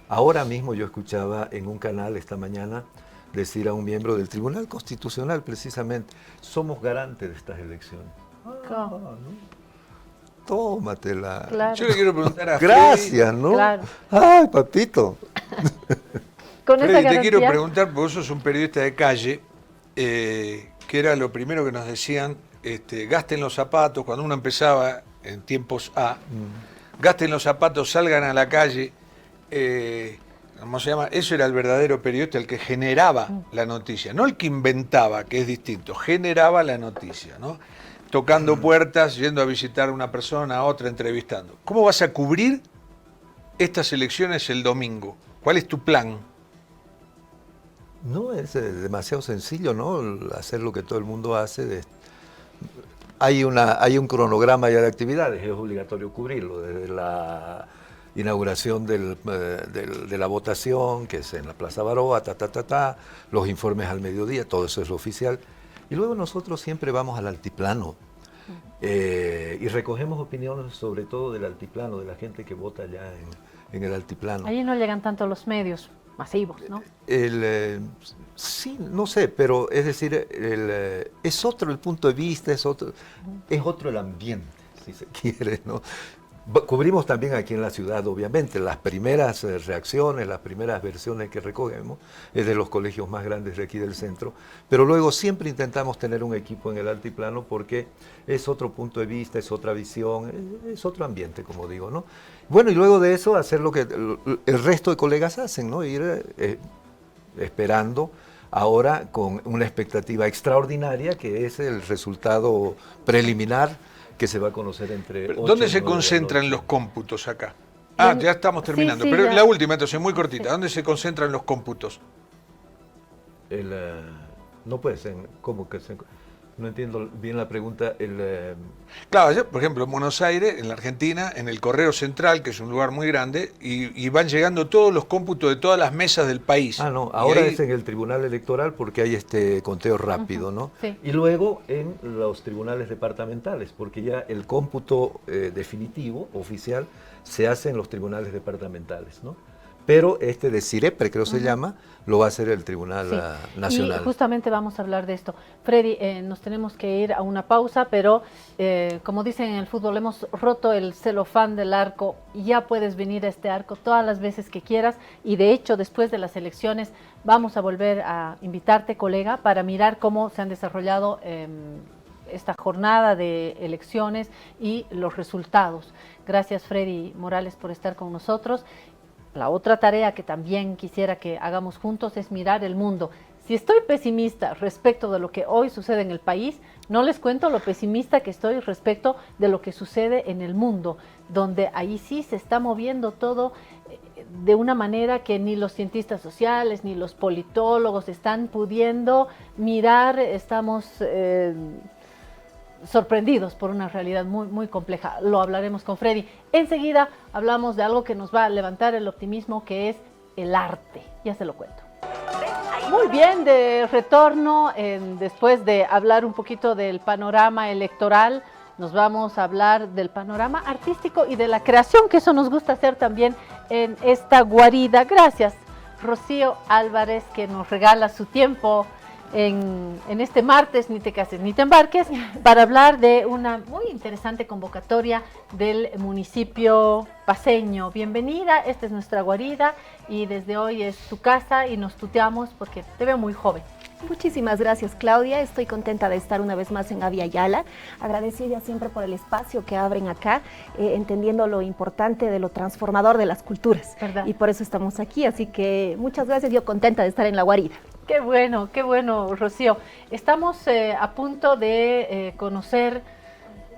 Ahora mismo yo escuchaba en un canal esta mañana decir a un miembro del Tribunal Constitucional, precisamente, somos garantes de estas elecciones. ¿No? Tómatela. Claro. Yo le quiero preguntar a Gracias, ¿no? Claro. Ay, papito. Con Freddy, esa te quiero garantía, preguntar, porque vos sos un periodista de calle, que era lo primero que nos decían, gasten los zapatos, cuando uno empezaba en tiempos A, gasten los zapatos, salgan a la calle, ¿cómo se llama? Eso era el verdadero periodista, el que generaba la noticia, no el que inventaba, que es distinto, generaba la noticia, ¿no? Tocando puertas, yendo a visitar a una persona, a otra, entrevistando. ¿Cómo vas a cubrir estas elecciones el domingo? ¿Cuál es tu plan? No, es demasiado sencillo, ¿no? Hacer lo que todo el mundo hace. Hay un cronograma ya de actividades, es obligatorio cubrirlo, desde la inauguración de la votación, que es en la Plaza Baroa, los informes al mediodía, todo eso es lo oficial. Y luego nosotros siempre vamos al altiplano y recogemos opiniones sobre todo del altiplano, de la gente que vota allá en el altiplano. allí no llegan tanto los medios masivos, ¿no? Sí, no sé, pero es decir, es otro el punto de vista, es otro el ambiente, si se quiere, ¿no? Cubrimos también aquí en la ciudad, obviamente, las primeras reacciones, las primeras versiones que recogemos es de los colegios más grandes de aquí del centro, pero luego siempre intentamos tener un equipo en el altiplano porque es otro punto de vista, es otra visión, es otro ambiente, como digo, ¿no? Bueno, y luego de eso hacer lo que el resto de colegas hacen, ¿no? Ir esperando ahora con una expectativa extraordinaria que es el resultado preliminar que se va a conocer entre 8 ¿Dónde y se 9 de la concentran noche. los cómputos acá? Ah, ya estamos terminando, sí, pero ya. la última, entonces, muy cortita. ¿Dónde se concentran los cómputos? No puede ser, ¿cómo que se...? No entiendo bien la pregunta. Claro, por ejemplo, en Buenos Aires, en la Argentina, en el Correo Central, que es un lugar muy grande, y van llegando todos los cómputos de todas las mesas del país. Ah, no, Y ahora ahí- es en el Tribunal Electoral porque hay este conteo rápido, ¿no? Sí. Y luego en los tribunales departamentales, porque ya el cómputo definitivo, oficial, se hace en los tribunales departamentales, ¿no? Pero este de CIREPRE, creo se llama, lo va a hacer el Tribunal Sí. Nacional. Y justamente vamos a hablar de esto. Freddy, nos tenemos que ir a una pausa, pero como dicen en el fútbol, hemos roto el celofán del arco. Ya puedes venir a este arco todas las veces que quieras y de hecho después de las elecciones vamos a volver a invitarte, colega, para mirar cómo se han desarrollado esta jornada de elecciones y los resultados. Gracias, Freddy Morales, por estar con nosotros. La otra tarea que también quisiera que hagamos juntos es mirar el mundo. Si estoy pesimista respecto de lo que hoy sucede en el país, no les cuento lo pesimista que estoy respecto de lo que sucede en el mundo, donde ahí sí se está moviendo todo de una manera que ni los cientistas sociales ni los politólogos están pudiendo mirar. Estamos sorprendidos por una realidad muy, muy compleja. Lo hablaremos con Freddy. Enseguida hablamos de algo que nos va a levantar el optimismo, que es el arte. Ya se lo cuento. Muy bien, de retorno, después de hablar un poquito del panorama electoral, nos vamos a hablar del panorama artístico y de la creación, que eso nos gusta hacer también en esta guarida. Gracias, Rocío Álvarez, que nos regala su tiempo en este martes, ni te cases ni te embarques, para hablar de una muy interesante convocatoria del municipio paceño. Bienvenida, esta es nuestra guarida y desde hoy es tu casa y nos tuteamos porque te veo muy joven. Muchísimas gracias, Claudia. Estoy contenta de estar una vez más en Avia Yala. Agradecida siempre por el espacio que abren acá, entendiendo lo importante de lo transformador de las culturas. ¿Verdad? Y por eso estamos aquí. Así que muchas gracias. Yo contenta de estar en la guarida. Qué bueno, Rocío. Estamos a punto de conocer,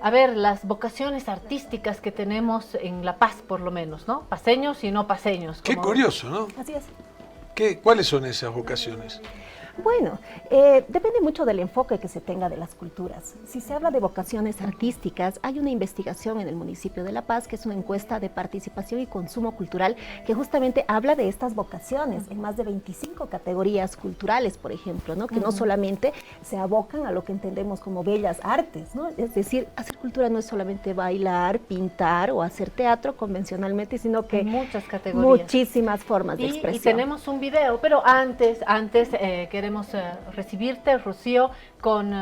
a ver, las vocaciones artísticas que tenemos en La Paz, por lo menos, ¿no? Paceños y no paceños. Qué curioso, ¿no? Así es. ¿Cuáles son esas vocaciones? Bueno, depende mucho del enfoque que se tenga de las culturas. Si se habla de vocaciones artísticas, hay una investigación en el municipio de La Paz, que es una encuesta de participación y consumo cultural, que justamente habla de estas vocaciones en más de 25 categorías culturales, por ejemplo, ¿no? Que no solamente se abocan a lo que entendemos como bellas artes, ¿no? Es decir, hacer cultura no es solamente bailar, pintar o hacer teatro convencionalmente, sino que muchas categorías, muchísimas formas de expresión. Y tenemos un video, pero antes queremos recibirte, Rocío, con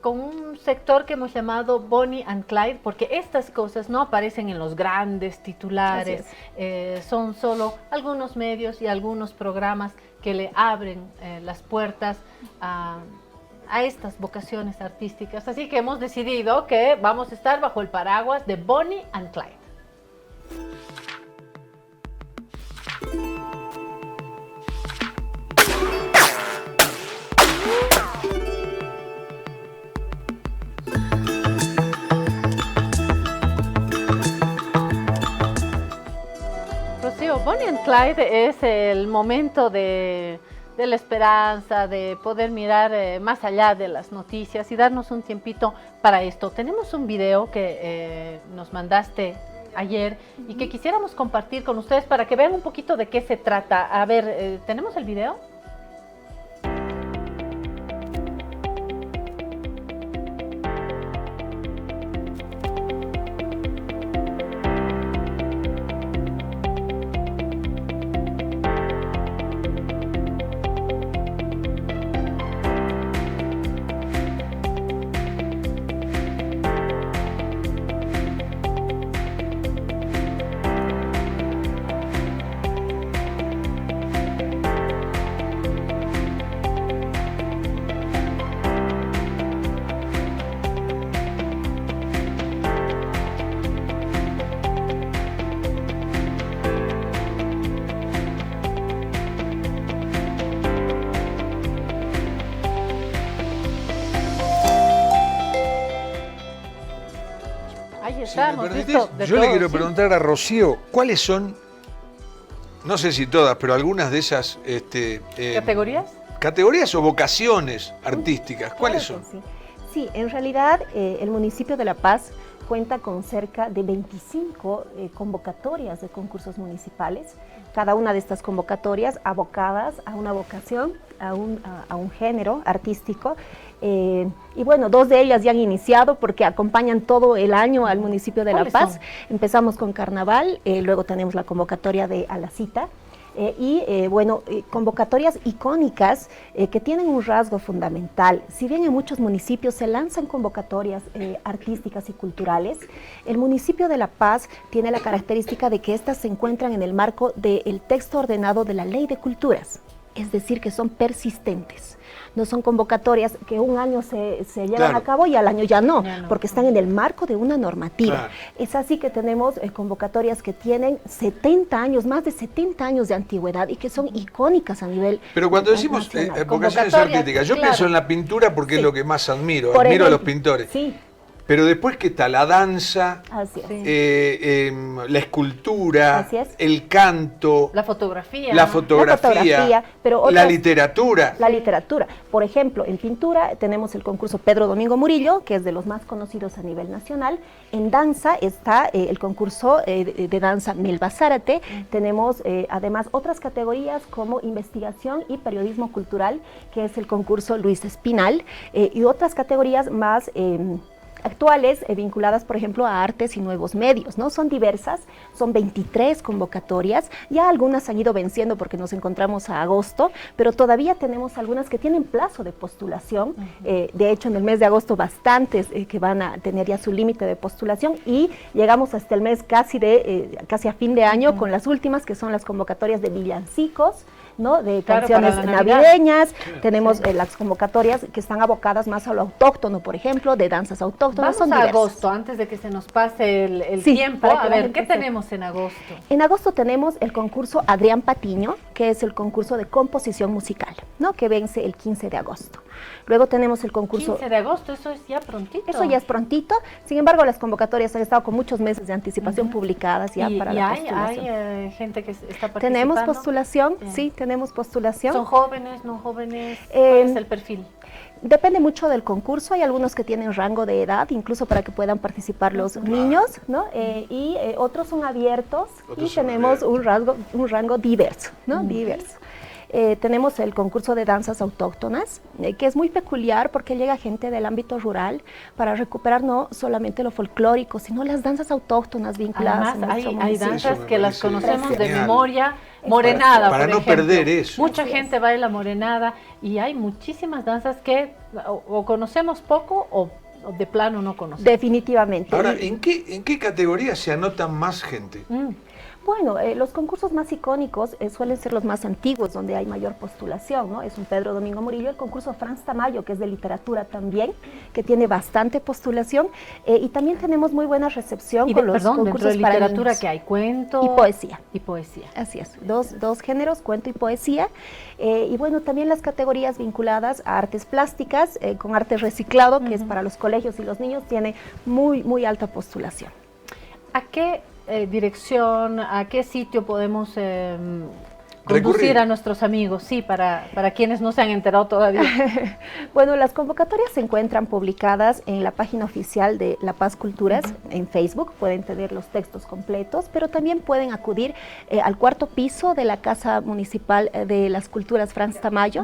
un sector que hemos llamado Bonnie and Clyde, porque estas cosas no aparecen en los grandes titulares, son solo algunos medios y algunos programas que le abren las puertas a estas vocaciones artísticas. Así que hemos decidido que vamos a estar bajo el paraguas de Bonnie and Clyde. Rocío, Bonnie and Clyde es el momento de la esperanza, de poder mirar más allá de las noticias y darnos un tiempito para esto. Tenemos un video que nos mandaste ayer y que quisiéramos compartir con ustedes para que vean un poquito de qué se trata. A ver, ¿tenemos el video? Si me permitís, yo le quiero preguntar a Rocío, ¿cuáles son, no sé si todas, pero algunas de esas ¿Categorías o vocaciones artísticas? ¿Cuáles son? Sí, en realidad el municipio de La Paz cuenta con cerca de 25 convocatorias de concursos municipales, cada una de estas convocatorias abocadas a una vocación, a un género artístico. Y bueno, 2 de ellas ya han iniciado porque acompañan todo el año al municipio de La Paz. Empezamos con Carnaval, luego tenemos la convocatoria de A la Cita, convocatorias icónicas que tienen un rasgo fundamental. Si bien en muchos municipios se lanzan convocatorias artísticas y culturales, el municipio de La Paz tiene la característica de que estas se encuentran en el marco del texto ordenado de la Ley de Culturas, es decir, que son persistentes. No son convocatorias que un año se llevan a cabo y al año ya no, porque están en el marco de una normativa. Es así que tenemos convocatorias que tienen 70 años, más de 70 años de antigüedad y que son icónicas a nivel Pero cuando decimos vocaciones artísticas, yo pienso en la pintura porque es lo que más admiro. Admiro a los pintores. Sí. Pero después, ¿qué está? La danza, la escultura, el canto, la fotografía, pero la literatura. La literatura. Por ejemplo, en pintura tenemos el concurso Pedro Domingo Murillo, que es de los más conocidos a nivel nacional. En danza está el concurso de danza Melba Zárate. Tenemos además otras categorías como investigación y periodismo cultural, que es el concurso Luis Espinal, y otras categorías más actuales vinculadas, por ejemplo, a artes y nuevos medios, ¿no? Son diversas, son 23 convocatorias, ya algunas han ido venciendo porque nos encontramos a agosto, pero todavía tenemos algunas que tienen plazo de postulación. De hecho, en el mes de agosto bastantes que van a tener ya su límite de postulación y llegamos hasta el mes casi a fin de año con las últimas, que son las convocatorias de villancicos, ¿no? De canciones navideñas. Tenemos las convocatorias que están abocadas más a lo autóctono, por ejemplo, de danzas autóctonas. Vamos a agosto, antes de que se nos pase el tiempo. A ver, ¿qué tenemos en agosto? En agosto tenemos el concurso Adrián Patiño, que es el concurso de composición musical, ¿no? Que vence el 15 de agosto. Luego tenemos el concurso... 15 de agosto, eso es ya prontito. Eso ya es prontito. Sin embargo, las convocatorias han estado con muchos meses de anticipación publicadas ya para la postulación. ¿Hay gente que está participando? Tenemos postulación, sí, tenemos tenemos postulación. ¿Son jóvenes, no jóvenes? ¿Cuál es el perfil? Depende mucho del concurso, hay algunos que tienen rango de edad, incluso para que puedan participar los niños, ¿no? Otros son abiertos y tenemos un rango diverso, ¿no? Diverso. Tenemos el concurso de danzas autóctonas, que es muy peculiar porque llega gente del ámbito rural para recuperar no solamente lo folclórico, sino las danzas autóctonas vinculadas. Además, a hay danzas que las conocemos de genial. memoria, morenada, para por no ejemplo. perder eso. Mucha gente baila morenada y hay muchísimas danzas que o conocemos poco o de plano no conocemos. Definitivamente. Ahora, ¿en qué categoría se anotan más gente? Bueno, los concursos más icónicos suelen ser los más antiguos, donde hay mayor postulación, ¿no? Es un Pedro Domingo Murillo, el concurso Franz Tamayo, que es de literatura también, que tiene bastante postulación, y también tenemos muy buena recepción con los concursos dentro de para literatura niños. Que hay cuento y poesía. Y poesía. Así es, dos géneros, cuento y poesía, y bueno, también las categorías vinculadas a artes plásticas, con arte reciclado, que es para los colegios y los niños, tiene muy alta postulación. ¿A qué dirección, a qué sitio podemos conducir Recurrir a nuestros amigos? Sí, para quienes no se han enterado todavía. Bueno, las convocatorias se encuentran publicadas en la página oficial de La Paz Culturas en Facebook, pueden tener los textos completos, pero también pueden acudir al cuarto piso de la Casa Municipal de las Culturas Franz Tamayo,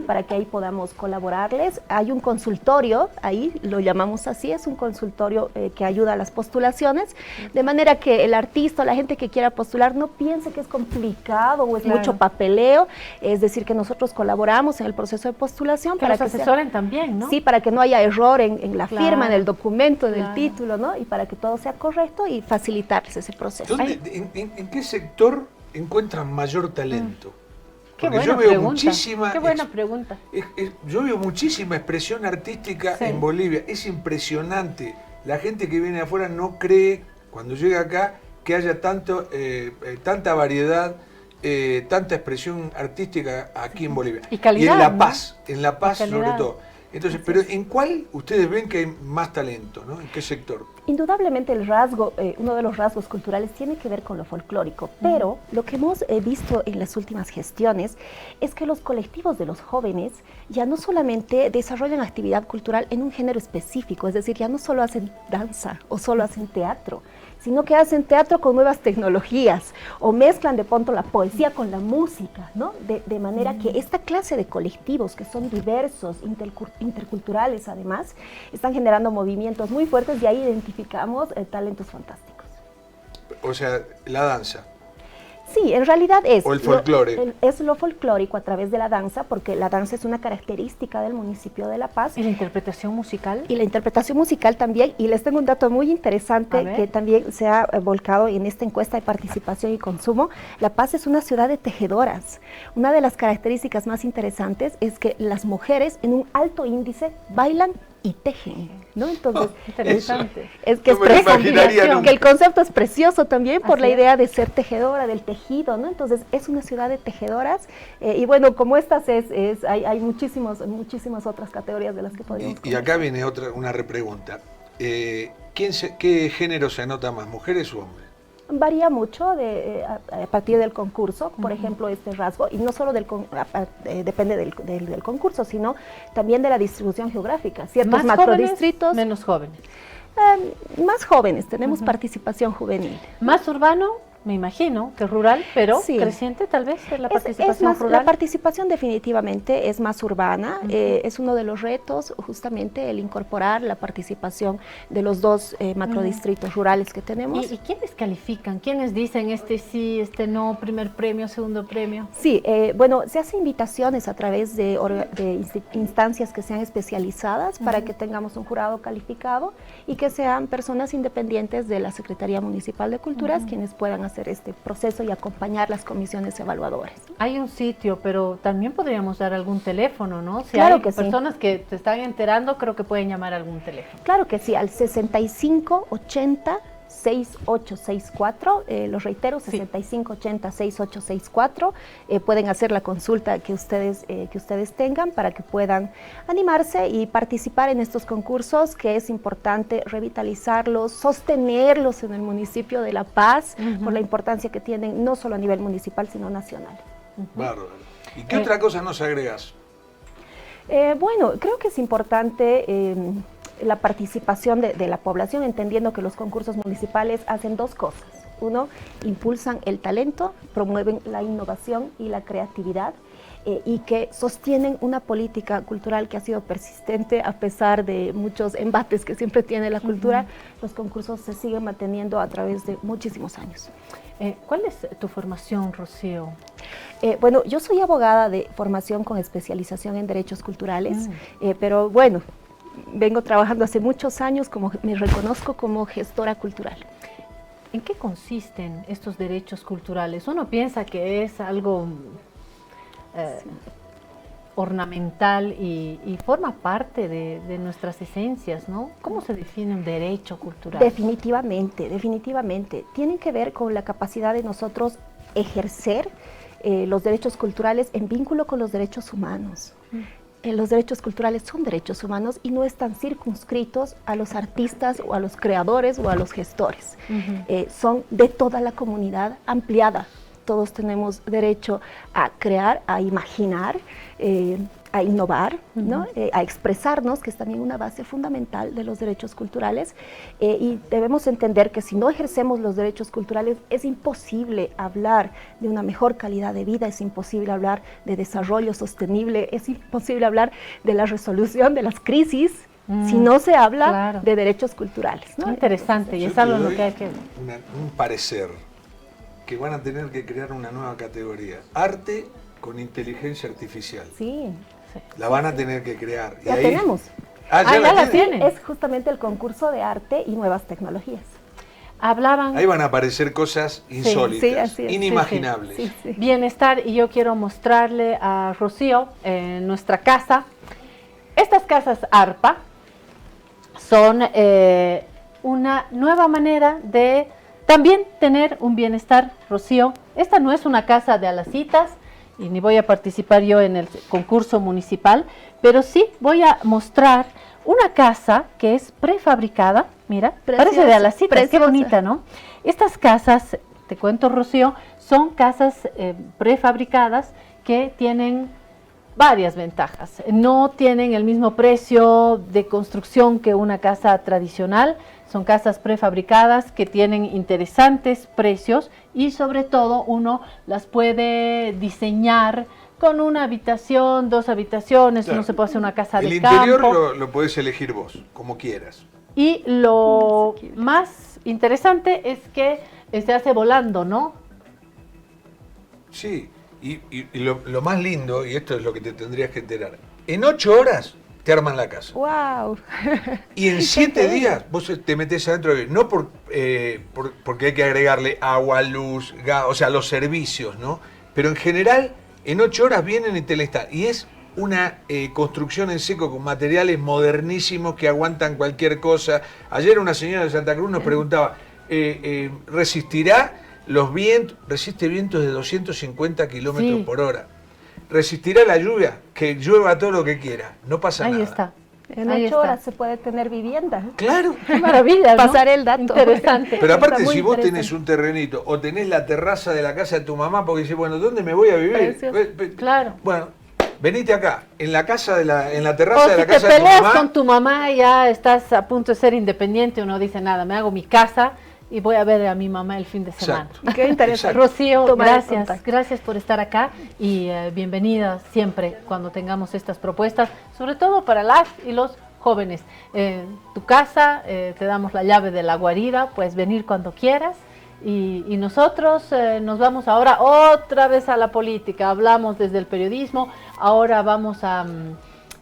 para que ahí podamos colaborarles. Hay un consultorio, ahí lo llamamos así, es un consultorio que ayuda a las postulaciones, de manera que el artista o la gente que quiera postular no piense que es complicado o es mucho papeleo, es decir, que nosotros colaboramos en el proceso de postulación. Que los asesoren también, ¿no? Sí, para que no haya error en la firma, en el documento, en el título, ¿no? Y para que todo sea correcto y facilitarles ese proceso. ¿En qué sector encuentran mayor talento? Qué Porque buena yo veo pregunta. muchísima Qué buena pregunta. Yo veo muchísima expresión artística en Bolivia. Es impresionante. La gente que viene de afuera no cree, cuando llega acá, que haya tanta variedad, tanta expresión artística aquí en Bolivia. Y calidad, en La Paz sobre calidad. todo. Entonces, pero ¿en cuál ustedes ven que hay más talento, ¿no? ¿En qué sector? Indudablemente el rasgo, uno de los rasgos culturales tiene que ver con lo folclórico, pero lo que hemos visto en las últimas gestiones es que los colectivos de los jóvenes ya no solamente desarrollan actividad cultural en un género específico, es decir, ya no solo hacen danza o solo hacen teatro, sino que hacen teatro con nuevas tecnologías o mezclan de pronto la poesía con la música, ¿no? De manera que esta clase de colectivos que son diversos, interculturales además, están generando movimientos muy fuertes y ahí identificamos talentos fantásticos. O sea, la danza. Sí, en realidad es. O el folclore. Es lo folclórico a través de la danza, porque la danza es una característica del municipio de La Paz. ¿Y la interpretación musical? Y la interpretación musical también. Y les tengo un dato muy interesante que también se ha volcado en esta encuesta de participación y consumo. La Paz es una ciudad de tejedoras. Una de las características más interesantes es que las mujeres en un alto índice bailan y tejen, ¿no? Entonces, interesante. Es que, no me lo imaginaría nunca. Que el concepto es precioso también por Así la es. idea de ser tejedora, del tejido, ¿no? Entonces, es una ciudad de tejedoras y bueno, como estas hay muchísimas otras categorías de las que podríamos Y acá viene una repregunta. ¿Qué género se anota más, mujeres o hombres? Varía mucho a partir del concurso, por ejemplo, este rasgo, y no solo depende del concurso, sino también de la distribución geográfica. Ciertos ¿Más macrodistritos. jóvenes, menos jóvenes? Más jóvenes, tenemos participación juvenil. Más urbano, me imagino, que rural, pero Sí. creciente tal vez la Es participación más, rural. la participación definitivamente es más urbana, es uno de los retos justamente el incorporar la participación de los dos macrodistritos rurales que tenemos. ¿Y quiénes califican? ¿Quiénes dicen este sí, este no, primer premio, segundo premio? Sí, bueno, se hace invitaciones a través de instancias que sean especializadas para que tengamos un jurado calificado y que sean personas independientes de la Secretaría Municipal de Culturas quienes puedan hacer este proceso y acompañar las comisiones evaluadoras. Hay un sitio, pero también podríamos dar algún teléfono, ¿no? Si Claro hay que sí. personas que se están enterando, creo que pueden llamar a algún teléfono. Claro que sí, al 6580 6864, los reitero, 6580-6864, pueden hacer la consulta que ustedes tengan para que puedan animarse y participar en estos concursos, que es importante revitalizarlos, sostenerlos en el municipio de La Paz, por la importancia que tienen no solo a nivel municipal, sino nacional. Bárbaro. ¿Y qué otra cosa nos agregás? Bueno, creo que es importante la participación de la población, entendiendo que los concursos municipales hacen dos cosas. Uno, impulsan el talento, promueven la innovación y la creatividad, y que sostienen una política cultural que ha sido persistente a pesar de muchos embates que siempre tiene la cultura. Los concursos se siguen manteniendo a través de muchísimos años. ¿Cuál es tu formación, Rocío? Bueno, yo soy abogada de formación con especialización en derechos culturales, pero bueno, vengo trabajando hace muchos años, me reconozco como gestora cultural. ¿En qué consisten estos derechos culturales? Uno piensa que es algo ornamental y forma parte de nuestras esencias, ¿no? ¿Cómo se define un derecho cultural? Definitivamente, definitivamente. Tienen que ver con la capacidad de nosotros ejercer los derechos culturales en vínculo con los derechos humanos. Los derechos culturales son derechos humanos y no están circunscritos a los artistas o a los creadores o a los gestores. Son de toda la comunidad ampliada. Todos tenemos derecho a crear, a imaginar, a innovar, ¿no? A expresarnos, que es también una base fundamental de los derechos culturales, y debemos entender que si no ejercemos los derechos culturales es imposible hablar de una mejor calidad de vida, es imposible hablar de desarrollo sostenible, es imposible hablar de la resolución de las crisis si no se habla de derechos culturales, ¿no? Interesante, y es algo en lo que hay que... Un parecer que van a tener que crear una nueva categoría, arte con inteligencia artificial. Sí. La van a tener que crear. Ya tenemos. Ya la tienen. Es justamente el concurso de arte y nuevas tecnologías. Hablaban... Ahí van a aparecer cosas insólitas, así es. inimaginables. Sí. Bienestar, y yo quiero mostrarle a Rocío en nuestra casa. Estas casas ARPA son una nueva manera de también tener un bienestar, Rocío. Esta no es una casa de alacitas y ni voy a participar yo en el concurso municipal, pero sí voy a mostrar una casa que es prefabricada. Mira, parece de alacitas, qué bonita, ¿no? Estas casas, te cuento, Rocío, son casas prefabricadas que tienen varias ventajas. No tienen el mismo precio de construcción que una casa tradicional. Son casas prefabricadas que tienen interesantes precios y sobre todo uno las puede diseñar con una habitación, 2 habitaciones, uno se puede hacer una casa de campo. El interior lo puedes elegir vos, como quieras. Y lo más interesante es que se hace volando, ¿no? Sí, y lo más lindo, y esto es lo que te tendrías que enterar, en 8 horas te arman la casa. ¡Wow! Y en 7 días vos te metés adentro, no porque hay que agregarle agua, luz, gas, o sea, los servicios, ¿no? Pero en general, en 8 horas vienen y te la instalan. Y es una construcción en seco con materiales modernísimos que aguantan cualquier cosa. Ayer una señora de Santa Cruz nos preguntaba, ¿resistirá los vientos? Resiste vientos de 250 kilómetros por hora. ¿Resistirá la lluvia? Que llueva todo lo que quiera, no pasa nada. Ahí está. En 8 horas se puede tener vivienda. Claro. Qué maravilla, ¿no? Pasar el dato. Interesante. Pero aparte, si vos tenés un terrenito o tenés la terraza de la casa de tu mamá, porque dices, bueno, ¿dónde me voy a vivir? Claro. Bueno, venite acá, en la casa en la terraza de la casa de tu mamá. O si te peleas mamá, con tu mamá, ya estás a punto de ser independiente, uno dice nada, me hago mi casa y voy a ver a mi mamá el fin de semana. Exacto. Qué interesante. Rocío, gracias por estar acá y bienvenida siempre cuando tengamos estas propuestas, sobre todo para las y los jóvenes. Tu casa, te damos la llave de la guarida, puedes venir cuando quieras. Y nosotros nos vamos ahora otra vez a la política. Hablamos desde el periodismo, ahora vamos a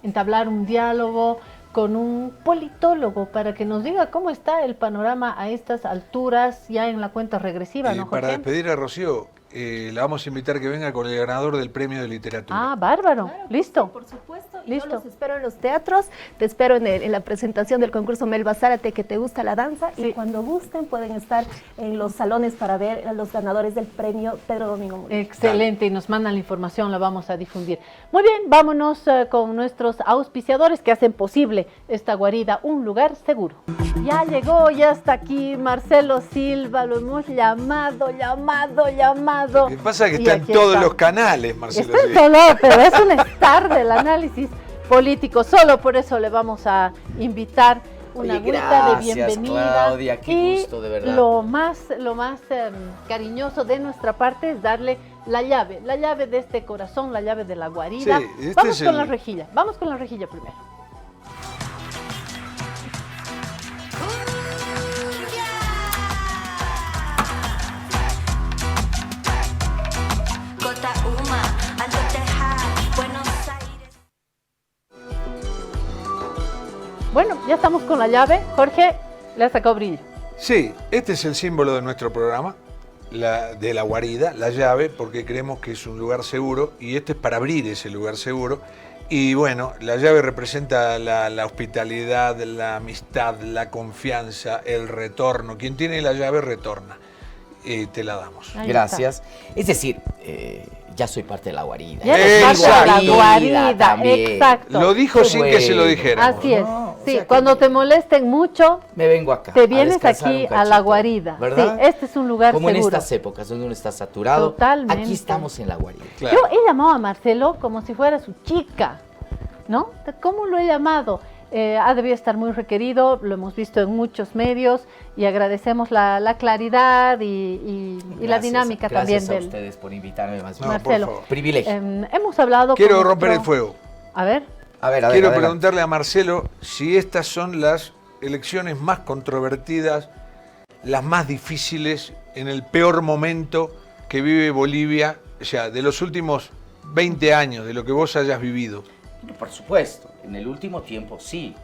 entablar un diálogo con un politólogo para que nos diga cómo está el panorama a estas alturas, ya en la cuenta regresiva, ¿no, Jorge? Para despedir a Rocío, la vamos a invitar que venga con el ganador del premio de literatura. Ah, bárbaro, Claro, listo. Por supuesto, Listo. Yo los espero en los teatros, te espero en la presentación del concurso Melba Zárate, que te gusta la danza, y cuando gusten pueden estar en los salones para ver a los ganadores del premio Pedro Domingo Murillo. Excelente, y nos mandan la información, la vamos a difundir. Muy bien, vámonos con nuestros auspiciadores que hacen posible esta guarida, un lugar seguro. Ya llegó, ya está aquí Marcelo Silva, lo hemos llamado. Lo que pasa es que está en todos los canales, Marcelo Está en Silva. todo, pero es un star del análisis político, solo por eso le vamos a invitar una agüita de bienvenida. Claudia, qué gusto, de verdad. Lo más cariñoso de nuestra parte es darle la llave de este corazón, la llave de la guarida. Sí, vamos con la rejilla, vamos con la rejilla primero. Bueno, ya estamos con la llave. Jorge, le ha sacado brillo. Sí, este es el símbolo de nuestro programa, de la guarida, la llave, porque creemos que es un lugar seguro y este es para abrir ese lugar seguro. Y bueno, la llave representa la hospitalidad, la amistad, la confianza, el retorno. Quien tiene la llave retorna. Te la damos. Gracias. Es decir, ya soy parte de la guarida. Ya eres parte de la guarida, también. exacto. Lo dijo sin que se lo dijera. Así es. No, Sí, o sea cuando te molesten mucho, me vengo acá. te vienes descansar aquí un a la cachito, guarida. ¿verdad? Sí, este es un lugar Como seguro. en estas épocas donde uno está saturado. Totalmente. Aquí estamos en la guarida. Claro. Yo he llamado a Marcelo como si fuera su chica, ¿no? ¿Cómo lo he llamado? Ha debido estar muy requerido, lo hemos visto en muchos medios y agradecemos la claridad y la dinámica también Gracias a ustedes por invitarme más bien. No, por Marcelo. favor. Privilegio. Hemos hablado Quiero con romper el nuestro- fuego. A ver. A ver, Quiero adelante. preguntarle a Marcelo si estas son las elecciones más controvertidas, las más difíciles, en el peor momento que vive Bolivia, o sea, de los últimos 20 años, de lo que vos hayas vivido. Por supuesto, en el último tiempo sí,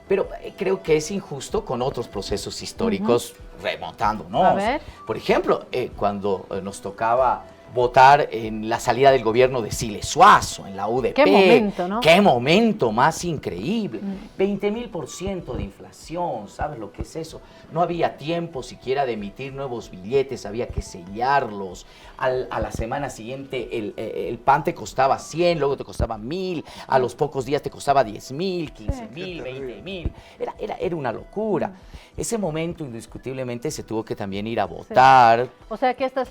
pero creo que es injusto con otros procesos históricos remontándonos. A ver. Por ejemplo, cuando nos tocaba votar en la salida del gobierno de Siles Suazo, en la UDP. Qué momento, ¿no? Qué momento más increíble. 20.000% de inflación, ¿sabes lo que es eso? No había tiempo siquiera de emitir nuevos billetes, había que sellarlos. A la semana siguiente el pan te costaba 100, luego te costaba 1.000, a los pocos días te costaba 10.000, 15.000, 20.000. Era una locura. Ese momento indiscutiblemente se tuvo que también ir a votar. O sea que estas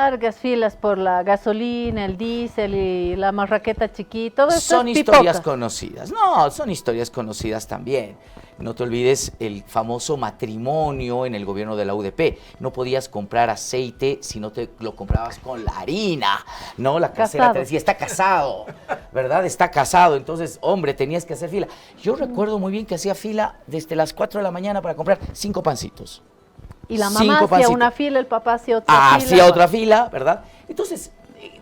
largas filas por la gasolina, el diésel y la marraqueta chiquita, todo esto Son es historias pipoca. conocidas. No, son historias conocidas también. No te olvides el famoso matrimonio en el gobierno de la UDP. No podías comprar aceite si no te lo comprabas con la harina. No, la casera Casado. te decía, está casado, ¿verdad? Está casado. Entonces, hombre, tenías que hacer fila. Yo recuerdo muy bien que hacía fila desde las 4 de la mañana para comprar 5 pancitos. Y la 5 mamá hacía pancitos. una fila, el papá hacía otra fila. Hacía otra fila, ¿verdad? Entonces,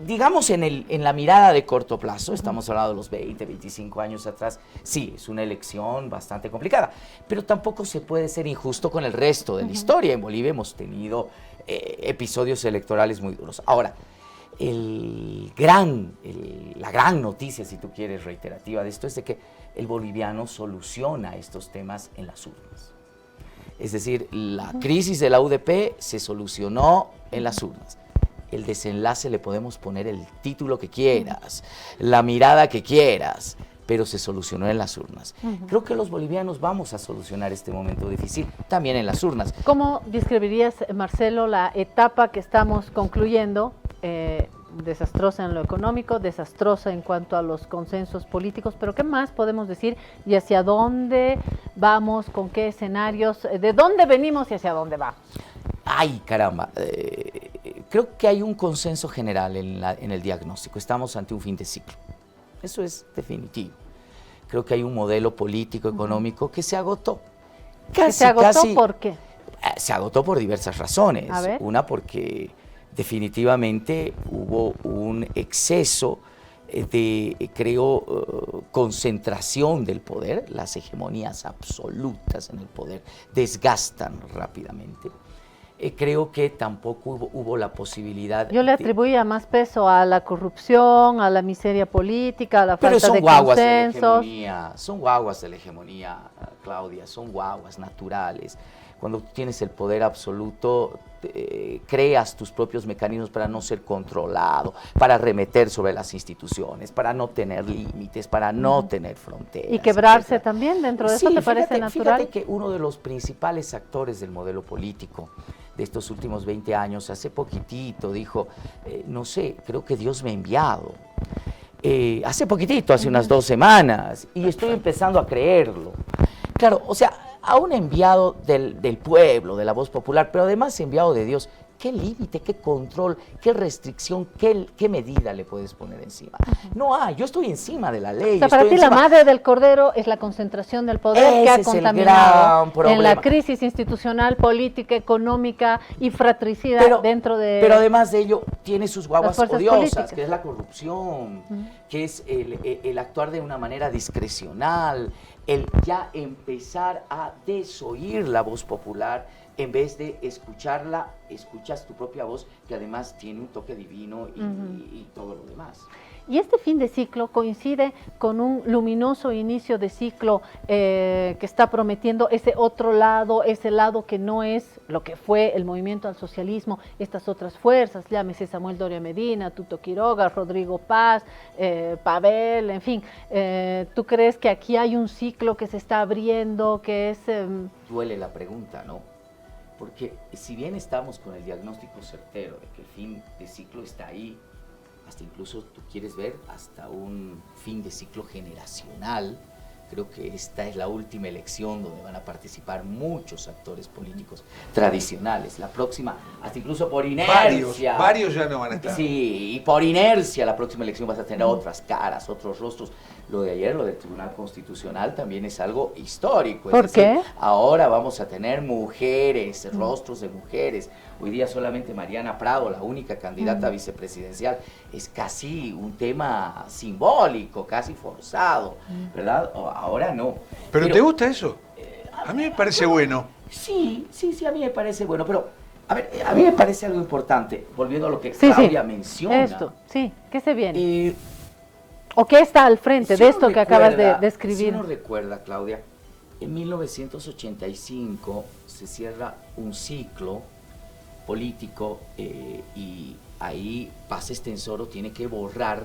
digamos en la mirada de corto plazo, estamos hablando de los 20, 25 años atrás, sí, es una elección bastante complicada, pero tampoco se puede ser injusto con el resto de la historia. En Bolivia hemos tenido episodios electorales muy duros. Ahora, la gran noticia, si tú quieres, reiterativa de esto, es de que el boliviano soluciona estos temas en las urnas. Es decir, la crisis de la UDP se solucionó en las urnas. El desenlace le podemos poner el título que quieras, la mirada que quieras, pero se solucionó en las urnas. Creo que los bolivianos vamos a solucionar este momento difícil también en las urnas. ¿Cómo describirías, Marcelo, la etapa que estamos concluyendo? Desastrosa en lo económico, desastrosa en cuanto a los consensos políticos, pero ¿qué más podemos decir? ¿Y hacia dónde vamos? ¿Con qué escenarios? ¿De dónde venimos y hacia dónde vamos? Ay, caramba. Creo que hay un consenso general en el diagnóstico. Estamos ante un fin de ciclo. Eso es definitivo. Creo que hay un modelo político, económico que se agotó. ¿Se agotó por qué? Se agotó por diversas razones. A ver. Una, porque definitivamente hubo un exceso de, concentración del poder. Las hegemonías absolutas en el poder desgastan rápidamente. creo que tampoco hubo la posibilidad. Yo le atribuía más peso a la corrupción, a la miseria política, a la falta de consensos. Son guaguas de la hegemonía, Claudia, son guaguas naturales. Cuando tienes el poder absoluto, creas tus propios mecanismos para no ser controlado, para arremeter sobre las instituciones, para no tener límites, para no tener fronteras. Y quebrarse también dentro de eso, ¿te parece natural? Fíjate que uno de los principales actores del modelo político de estos últimos 20 años, hace poquitito dijo, no sé, creo que Dios me ha enviado. Hace poquitito, hace unas 2 semanas, y estoy empezando a creerlo. Claro, o sea, a un enviado del pueblo, de la voz popular, pero además enviado de Dios. ¿Qué límite, qué control, qué restricción, qué medida le puedes poner encima? No hay, yo estoy encima de la ley. O sea, para ti la madre del cordero es la concentración del poder que ha contaminado en la crisis institucional, política, económica y fratricida dentro de... Pero además de ello, tiene sus guaguas odiosas, que es la corrupción, que es el actuar de una manera discrecional, el ya empezar a desoír la voz popular. En vez de escucharla, escuchas tu propia voz, que además tiene un toque divino y todo lo demás. Y este fin de ciclo coincide con un luminoso inicio de ciclo que está prometiendo ese otro lado, ese lado que no es lo que fue el movimiento al socialismo, estas otras fuerzas, llámese Samuel Doria Medina, Tuto Quiroga, Rodrigo Paz, Pavel, en fin. ¿Tú crees que aquí hay un ciclo que se está abriendo, que es... Duele la pregunta, ¿no? Porque si bien estamos con el diagnóstico certero de que el fin de ciclo está ahí, hasta incluso tú quieres ver hasta un fin de ciclo generacional, creo que esta es la última elección donde van a participar muchos actores políticos tradicionales. La próxima, hasta incluso por inercia. Varios ya no van a estar. Sí, y por inercia la próxima elección vas a tener otras caras, otros rostros. Lo de ayer, lo del Tribunal Constitucional también es algo histórico. ¿Por qué? Ahora vamos a tener mujeres, rostros de mujeres. Hoy día solamente Mariana Prado, la única candidata vicepresidencial, es casi un tema simbólico, casi forzado, ¿verdad? Ahora no. ¿Pero te gusta eso? A mí me parece bueno. Sí, a mí me parece bueno, pero a ver, a mí me parece algo importante, volviendo a lo que Claudia menciona. Esto, ¿qué se viene? ¿O qué está al frente de esto que acabas de describir? Si uno recuerda, Claudia, en 1985 se cierra un ciclo político y ahí Paz Estenssoro tiene que borrar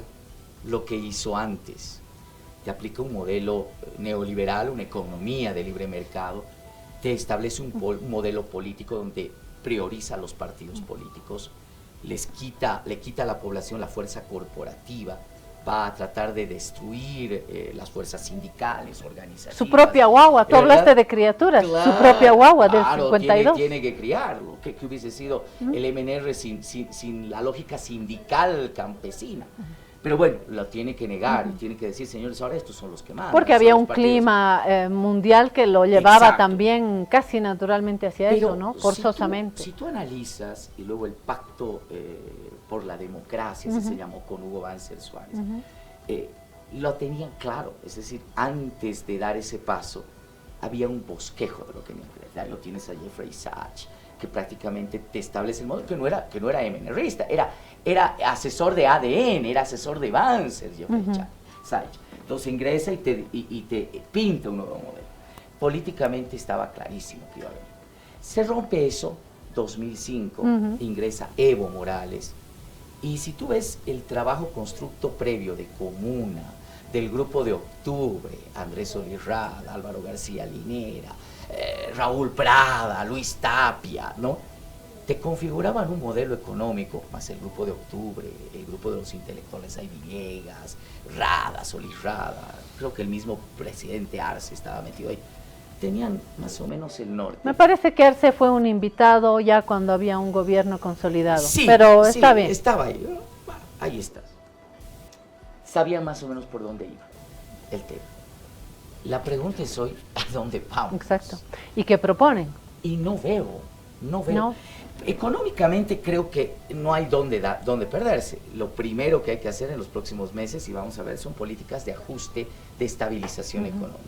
lo que hizo antes. Te aplica un modelo neoliberal, una economía de libre mercado, te establece un modelo político donde prioriza a los partidos políticos, le quita a la población la fuerza corporativa, va a tratar de destruir las fuerzas sindicales, organizativas. Su propia guagua, tú hablaste de criaturas, su propia guagua del 52. Tiene que criarlo, que hubiese sido el MNR sin la lógica sindical campesina. Pero bueno, lo tiene que negar y tiene que decir, señores, ahora estos son los que mandan. Porque había un clima mundial que lo llevaba también casi naturalmente hacia eso, ¿no? Forzosamente. Si tú analizas, y luego el pacto por la democracia, así se llamó con Hugo Banzer Suárez, lo tenían claro, es decir, antes de dar ese paso, había un bosquejo de lo que ahí lo tienes a Jeffrey Sachs, que prácticamente te establece el modelo, que no era MNRista, era asesor de ADN, era asesor de Banzer, Jeffrey Sachs. Entonces ingresa y te pinta un nuevo modelo. Políticamente estaba clarísimo que iba a venir. Se rompe eso, 2005, ingresa Evo Morales, y si tú ves el trabajo constructo previo de Comuna, del Grupo de Octubre, Andrés Solís Rada, Álvaro García Linera, Raúl Prada, Luis Tapia, ¿no? Te configuraban un modelo económico, más el Grupo de Octubre, el grupo de los intelectuales, hay Villegas, Rada, Solís Rada, creo que el mismo presidente Arce estaba metido ahí. Tenían más o menos el norte. Me parece que Arce fue un invitado ya cuando había un gobierno consolidado, pero está bien. Estaba ahí, ahí estás. Sabían más o menos por dónde iba el tema. La pregunta es hoy, ¿a dónde vamos? Exacto. ¿Y qué proponen? Y no veo. No. Económicamente creo que no hay dónde perderse. Lo primero que hay que hacer en los próximos meses, y vamos a ver, son políticas de ajuste, de estabilización económica.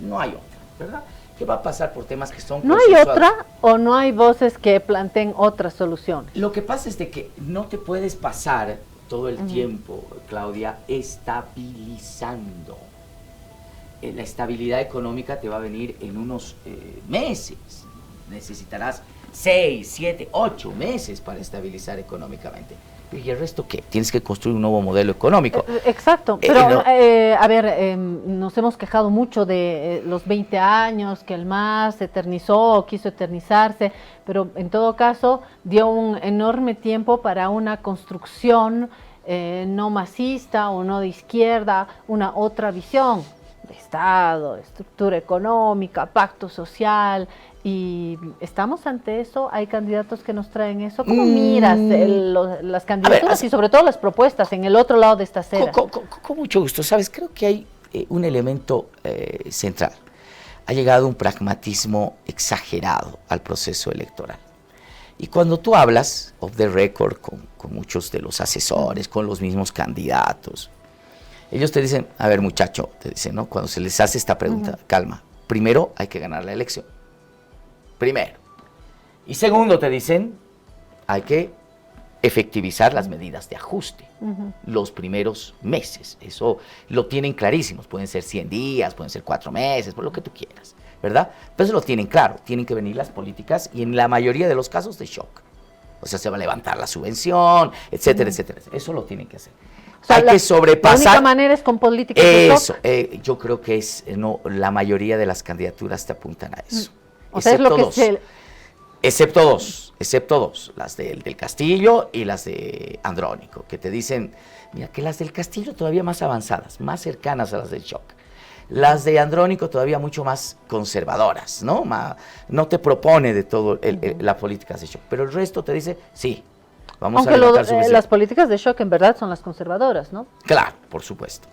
No hay otra, ¿verdad? que va a pasar por temas que son ¿No hay consensuados. otra o no hay voces que planteen otras soluciones? Lo que pasa es de que no te puedes pasar todo el tiempo, Claudia, estabilizando. La estabilidad económica te va a venir en unos meses. Necesitarás 6, 7, 8 meses para estabilizar económicamente. ¿Y el resto qué? Tienes que construir un nuevo modelo económico. Exacto, pero no. a ver, nos hemos quejado mucho de los 20 años, que el MAS se eternizó, quiso eternizarse, pero en todo caso dio un enorme tiempo para una construcción no masista o no de izquierda, una otra visión de Estado, de estructura económica, pacto social. Y estamos ante eso, hay candidatos que nos traen eso. ¿Cómo miras las candidaturas y sobre todo las propuestas en el otro lado de esta acera? Con mucho gusto, ¿sabes? Creo que hay un elemento central. Ha llegado un pragmatismo exagerado al proceso electoral. Y cuando tú hablas off the record con muchos de los asesores, con los mismos candidatos, ellos te dicen, a ver muchacho, te dicen, ¿no? Cuando se les hace esta pregunta, calma, primero hay que ganar la elección. Primero. Y segundo, te dicen, hay que efectivizar las medidas de ajuste los primeros meses. Eso lo tienen clarísimos. Pueden ser 100 días, pueden ser 4 meses, por lo que tú quieras, ¿verdad? Pero eso lo tienen claro. Tienen que venir las políticas y en la mayoría de los casos de shock. O sea, se va a levantar la subvención, etcétera, etcétera. Eso lo tienen que hacer. O sea, hay que sobrepasar. La única manera es con políticas de shock. Eso, yo creo que la mayoría de las candidaturas te apuntan a eso. O sea, es lo que excepto dos, las del Castillo y las de Andrónico, que te dicen, mira, que las del Castillo todavía más avanzadas, más cercanas a las del Shock. Las de Andrónico todavía mucho más conservadoras, ¿no? No te propone de todo la política de Shock, pero el resto te dice, sí, vamos a levantar subvención. Las políticas de Shock en verdad son las conservadoras, ¿no? Claro, por supuesto.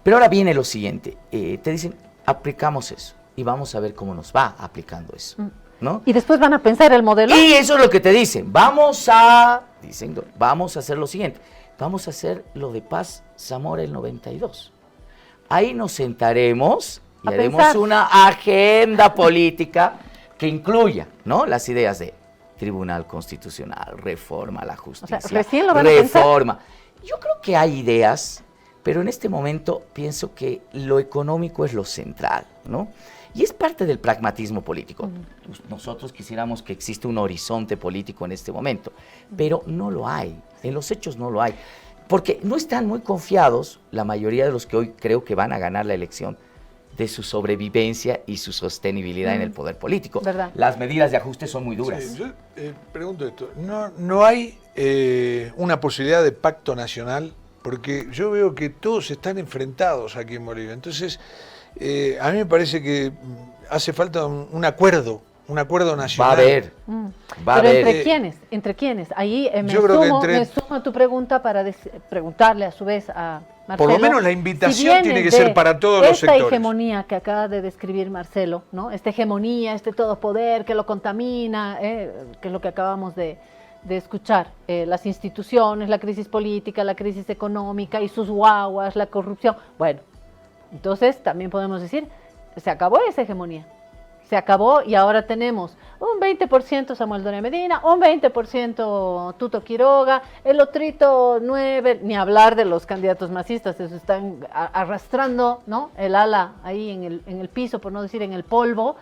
Pero ahora viene lo siguiente, te dicen, aplicamos eso. Y vamos a ver cómo nos va aplicando eso, ¿no? Y después van a pensar el modelo. Y eso es lo que te dicen. Vamos a hacer lo siguiente. Vamos a hacer lo de Paz Zamora el 92. Ahí nos sentaremos y haremos una agenda política que incluya, ¿no? Las ideas de Tribunal Constitucional, reforma a la justicia, o sea, recién lo van a reforma. Yo creo que hay ideas, pero en este momento pienso que lo económico es lo central, ¿no? Y es parte del pragmatismo político. Nosotros quisiéramos que exista un horizonte político en este momento, pero no lo hay. En los hechos no lo hay. Porque no están muy confiados, la mayoría de los que hoy creo que van a ganar la elección, de su sobrevivencia y su sostenibilidad en el poder político. ¿Verdad? Las medidas de ajuste son muy duras. Sí, yo pregunto esto, ¿no hay una posibilidad de pacto nacional? Porque yo veo que todos están enfrentados aquí en Bolivia. Entonces, a mí me parece que hace falta un acuerdo nacional. Va a haber. ¿Pero entre quiénes? ¿Entre quiénes? Ahí me sumo a tu pregunta para preguntarle a su vez a Marcelo. Por lo menos la invitación tiene que ser para todos los sectores. Esta hegemonía que acaba de describir Marcelo, ¿no? Esta hegemonía, este todopoder que lo contamina, que es lo que acabamos de escuchar, las instituciones, la crisis política, la crisis económica y sus guaguas, la corrupción. Bueno, entonces también podemos decir, se acabó esa hegemonía, se acabó y ahora tenemos un 20% Samuel Doria Medina, un 20% Tuto Quiroga, el otrito 9%, ni hablar de los candidatos masistas, se están arrastrando, ¿no? El ala ahí en el piso, por no decir en el polvo.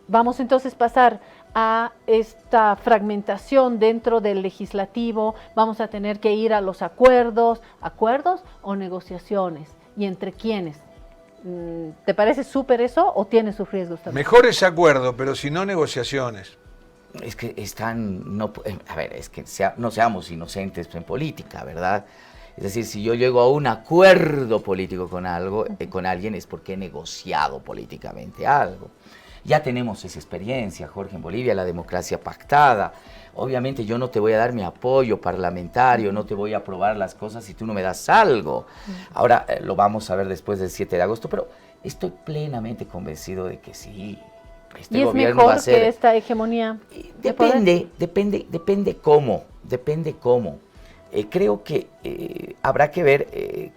Vamos entonces a pasar a esta fragmentación dentro del legislativo, vamos a tener que ir a los acuerdos o negociaciones, y entre quiénes. ¿Te parece súper eso o tiene sus riesgos también? Mejor ese acuerdo, pero si no negociaciones. Es que no seamos inocentes en política, ¿verdad? Es decir, si yo llego a un acuerdo político con alguien es porque he negociado políticamente algo. Ya tenemos esa experiencia, Jorge, en Bolivia, la democracia pactada. Obviamente yo no te voy a dar mi apoyo parlamentario, no te voy a aprobar las cosas si tú no me das algo. Ahora lo vamos a ver después del 7 de agosto, pero estoy plenamente convencido de que sí. ¿Y es mejor que esta hegemonía? Depende cómo. Creo que habrá que ver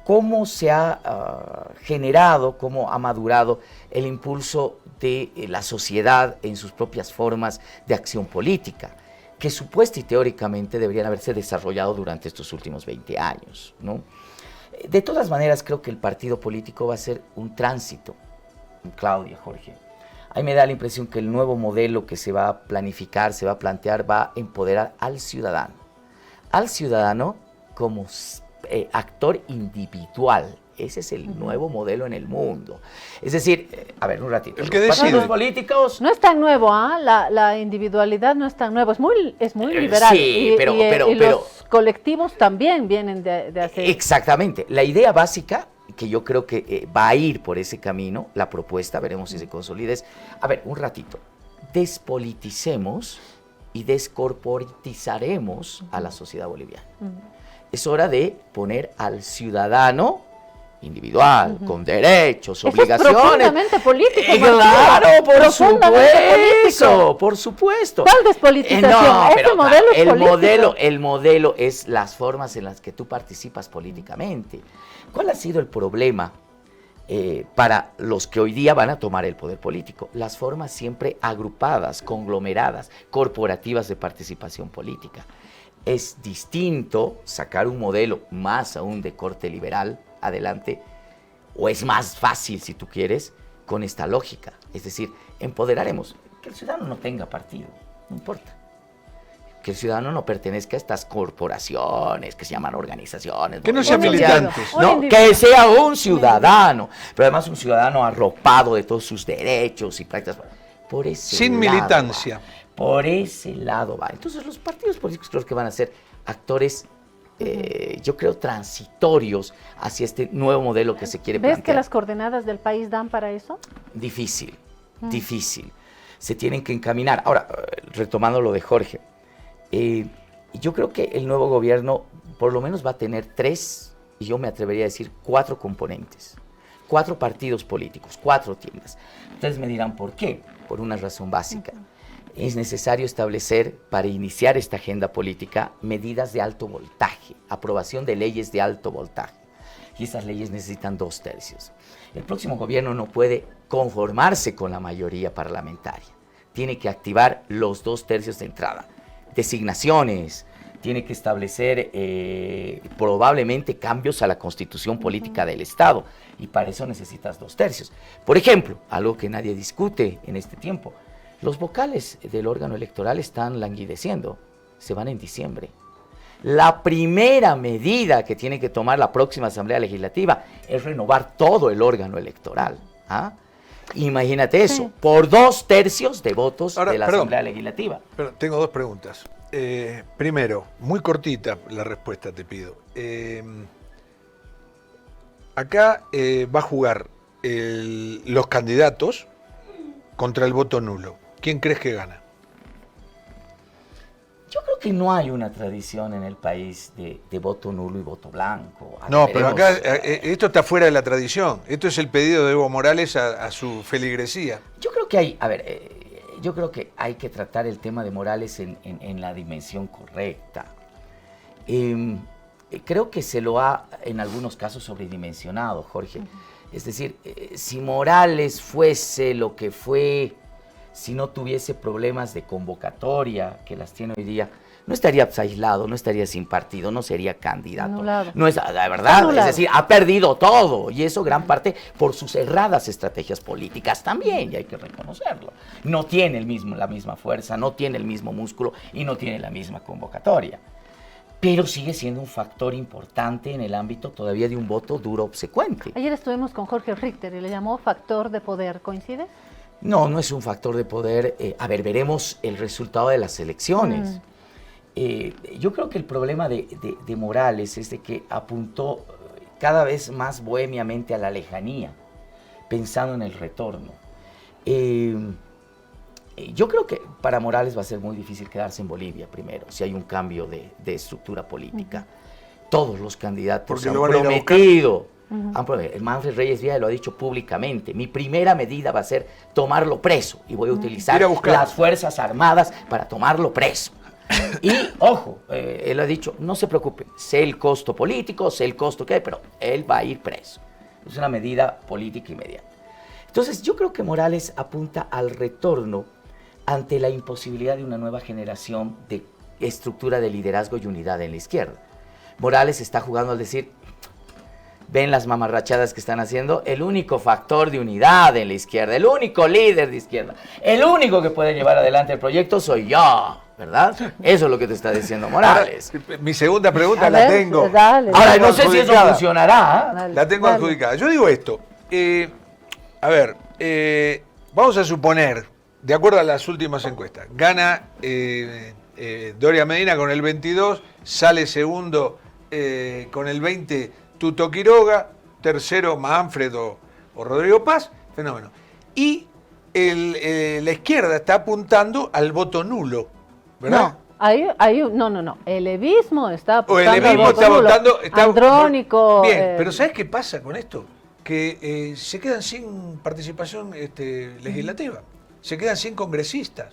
cómo se ha generado, cómo ha madurado el impulso de la sociedad en sus propias formas de acción política, que supuesta y teóricamente deberían haberse desarrollado durante estos últimos 20 años, ¿no? De todas maneras, creo que el partido político va a ser un tránsito, Claudia, Jorge. A mí me da la impresión que el nuevo modelo que se va a planificar, se va a plantear, va a empoderar al ciudadano como actor individual. Ese es el nuevo modelo en el mundo. Es decir, a ver, un ratito. El que los partidos decide. políticos... No es tan nuevo, la individualidad no es tan nuevo, es muy liberal. Sí, pero los colectivos también vienen de hacer. Exactamente. La idea básica, que yo creo que va a ir por ese camino, la propuesta, veremos si se consolida, es, a ver, un ratito, despoliticemos y descorporatizaremos a la sociedad boliviana. Es hora de poner al ciudadano individual, con derechos, obligaciones. Es profundamente político. Claro, por supuesto. ¿Cuál despolitización? No, Este modelo es político. El modelo es las formas en las que tú participas políticamente. ¿Cuál ha sido el problema para los que hoy día van a tomar el poder político? Las formas siempre agrupadas, conglomeradas, corporativas de participación política. Es distinto sacar un modelo más aún de corte liberal adelante, o es más fácil, si tú quieres, con esta lógica. Es decir, empoderaremos, que el ciudadano no tenga partido, no importa. Que el ciudadano no pertenezca a estas corporaciones que se llaman organizaciones. Que no sean militantes. No, que sea un ciudadano, pero además un ciudadano arropado de todos sus derechos y prácticas. Por ese Sin lado militancia. va. Por ese lado va. Entonces los partidos políticos creo que van a ser actores, yo creo, transitorios hacia este nuevo modelo que se quiere plantear. ¿Ves que las coordenadas del país dan para eso? Difícil. Se tienen que encaminar. Ahora, retomando lo de Jorge, yo creo que el nuevo gobierno por lo menos va a tener 3, y yo me atrevería a decir 4 componentes, 4 partidos políticos, 4 tiendas. Ustedes me dirán por qué, por una razón básica. Es necesario establecer, para iniciar esta agenda política, medidas de alto voltaje, aprobación de leyes de alto voltaje. Y esas leyes necesitan 2/3. El próximo gobierno no puede conformarse con la mayoría parlamentaria. Tiene que activar los 2/3 de entrada. Designaciones, tiene que establecer probablemente cambios a la constitución política del Estado. Y para eso necesitas 2/3. Por ejemplo, algo que nadie discute en este tiempo, los vocales del órgano electoral están languideciendo, se van en diciembre. La primera medida que tiene que tomar la próxima Asamblea Legislativa es renovar todo el órgano electoral. Imagínate eso, por 2/3 de votos de la Asamblea Legislativa. Pero tengo 2 preguntas. Primero, muy cortita la respuesta te pido. Acá va a jugar los candidatos contra el voto nulo. ¿Quién crees que gana? Yo creo que no hay una tradición en el país de voto nulo y voto blanco. No, pero acá esto está fuera de la tradición. Esto es el pedido de Evo Morales a su feligresía. Yo creo que hay, yo creo que hay que tratar el tema de Morales en la dimensión correcta. Creo que se lo ha, en algunos casos, sobredimensionado, Jorge. Es decir, si Morales fuese lo que fue, si no tuviese problemas de convocatoria, que las tiene hoy día, no estaría aislado, no estaría sin partido, no sería candidato. Anulado. No es la verdad, Anulado. es decir, ha perdido todo, y eso gran parte por sus erradas estrategias políticas también, y hay que reconocerlo. No tiene la misma fuerza, no tiene el mismo músculo y no tiene la misma convocatoria. Pero sigue siendo un factor importante en el ámbito todavía de un voto duro obsecuente. Ayer estuvimos con Jorge Richter y le llamó factor de poder. ¿Coincide? No, no es un factor de poder. Veremos el resultado de las elecciones. Yo creo que el problema de Morales es de que apuntó cada vez más bohemiamente a la lejanía, pensando en el retorno. Yo creo que para Morales va a ser muy difícil quedarse en Bolivia primero, si hay un cambio de estructura política. Todos los candidatos han prometido. Manfred Reyes Villa lo ha dicho públicamente. Mi primera medida va a ser tomarlo preso y voy a utilizar las Fuerzas Armadas para tomarlo preso. Y, ojo, él ha dicho, no se preocupen, sé el costo político, sé el costo que hay, pero él va a ir preso. Es una medida política inmediata. Entonces, yo creo que Morales apunta al retorno ante la imposibilidad de una nueva generación de estructura de liderazgo y unidad en la izquierda. Morales está jugando al decir, ven las mamarrachadas que están haciendo, el único factor de unidad en la izquierda, el único líder de izquierda, el único que puede llevar adelante el proyecto soy yo, ¿verdad? Eso es lo que te está diciendo Morales. Ahora, mi segunda pregunta la tengo. Dale, ahora, no sé si eso funcionará. Dale, la tengo dale. adjudicada. Yo digo esto. A ver, vamos a suponer, de acuerdo a las últimas encuestas, gana Doria Medina con el 22, sale segundo con el 20 Tuto Quiroga, tercero Manfred o Rodrigo Paz, fenómeno. Y la izquierda está apuntando al voto nulo, ¿verdad? No. El levismo está O el apuntando levismo al voto está nulo. votando. Andrónico. Bien, pero ¿sabes qué pasa con esto? Que se quedan sin participación legislativa, se quedan sin congresistas,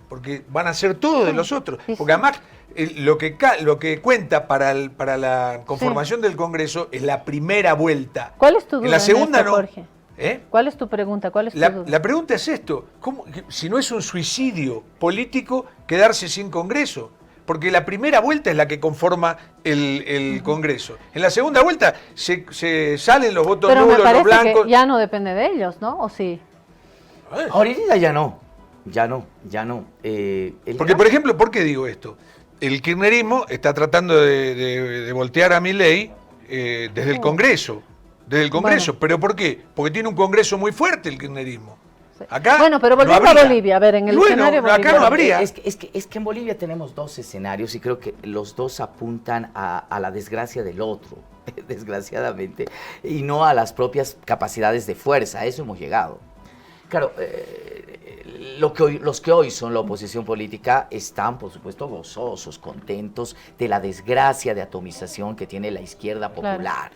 porque van a ser todos de los otros. Porque además lo que cuenta para la conformación del Congreso es la primera vuelta. ¿Cuál es tu duda En la segunda esto, no. Jorge? ¿Cuál es tu pregunta? ¿Cuál es tu duda? La pregunta es esto, si no es un suicidio político quedarse sin Congreso, porque la primera vuelta es la que conforma el Congreso. En la segunda vuelta se salen los votos Pero nulos, me parece los blancos. que ya no depende de ellos, ¿no? ¿O sí? Ahorita ya no. Porque, por ejemplo, ¿por qué digo esto? El kirchnerismo está tratando de voltear a Milei desde el Congreso. Bueno. ¿Pero por qué? Porque tiene un Congreso muy fuerte el kirchnerismo. Acá bueno, pero volviendo no a Bolivia, a ver, en el escenario boliviano. Acá no habría. Es que en Bolivia tenemos dos escenarios y creo que los dos apuntan a la desgracia del otro, desgraciadamente, y no a las propias capacidades de fuerza. A eso hemos llegado. Claro, los que hoy son la oposición política están, por supuesto, gozosos, contentos de la desgracia de atomización que tiene la izquierda popular, claro,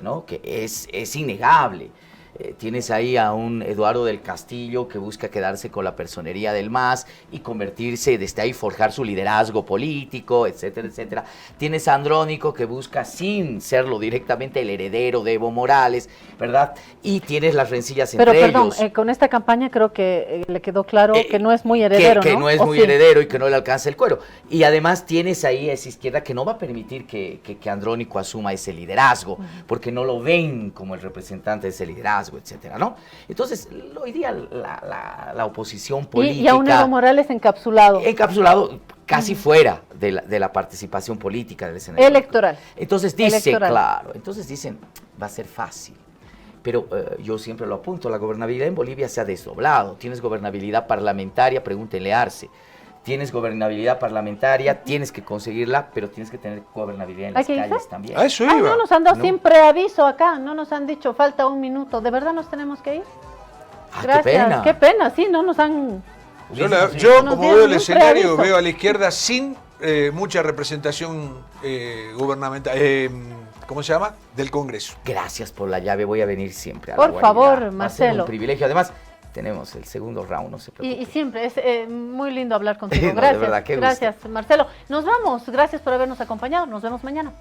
¿no? Que es innegable. Tienes ahí a un Eduardo del Castillo que busca quedarse con la personería del MAS y convertirse, desde ahí forjar su liderazgo político, etcétera, etcétera. Tienes a Andrónico que busca, sin serlo directamente, el heredero de Evo Morales, ¿verdad? Y tienes las rencillas entre ellos. Pero con esta campaña creo que le quedó claro que no es muy heredero, que no es muy heredero y que no le alcanza el cuero. Y además tienes ahí a esa izquierda que no va a permitir que Andrónico asuma ese liderazgo, porque no lo ven como el representante de ese liderazgo, etcétera, ¿no? Entonces, hoy día la oposición política... Y a un Evo Morales encapsulado. Encapsulado casi fuera de la participación política del escenario electoral. Entonces dicen, claro, va a ser fácil. Pero yo siempre lo apunto, la gobernabilidad en Bolivia se ha desdoblado. Tienes gobernabilidad parlamentaria, pregúntenle a Arce. Tienes gobernabilidad parlamentaria, tienes que conseguirla, pero tienes que tener gobernabilidad en las calles también. A eso iba. No nos han dado sin preaviso acá, no nos han dicho falta un minuto. ¿De verdad nos tenemos que ir? Gracias. Qué pena, sí, no nos han... Yo como veo el escenario, veo a la izquierda sin mucha representación gubernamental, ¿cómo se llama? Del Congreso. Gracias por la llave, voy a venir siempre a la Por favor, Marcelo. Va a ser un privilegio, además... Tenemos el segundo round, no se preocupe. Y siempre es muy lindo hablar contigo. No, gracias, de verdad, qué gracias, Marcelo. Nos vamos, gracias por habernos acompañado. Nos vemos mañana.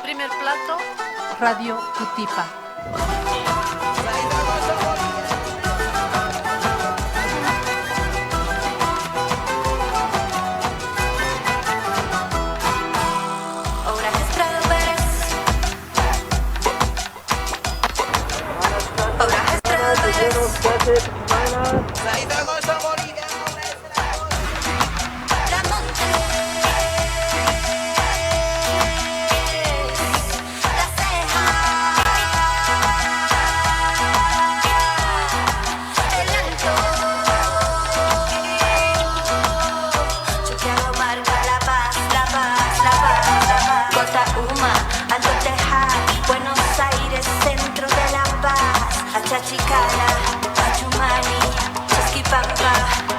Primer plato, Radio Cutipa. Chachicala, Pachumani, Chasquipampa.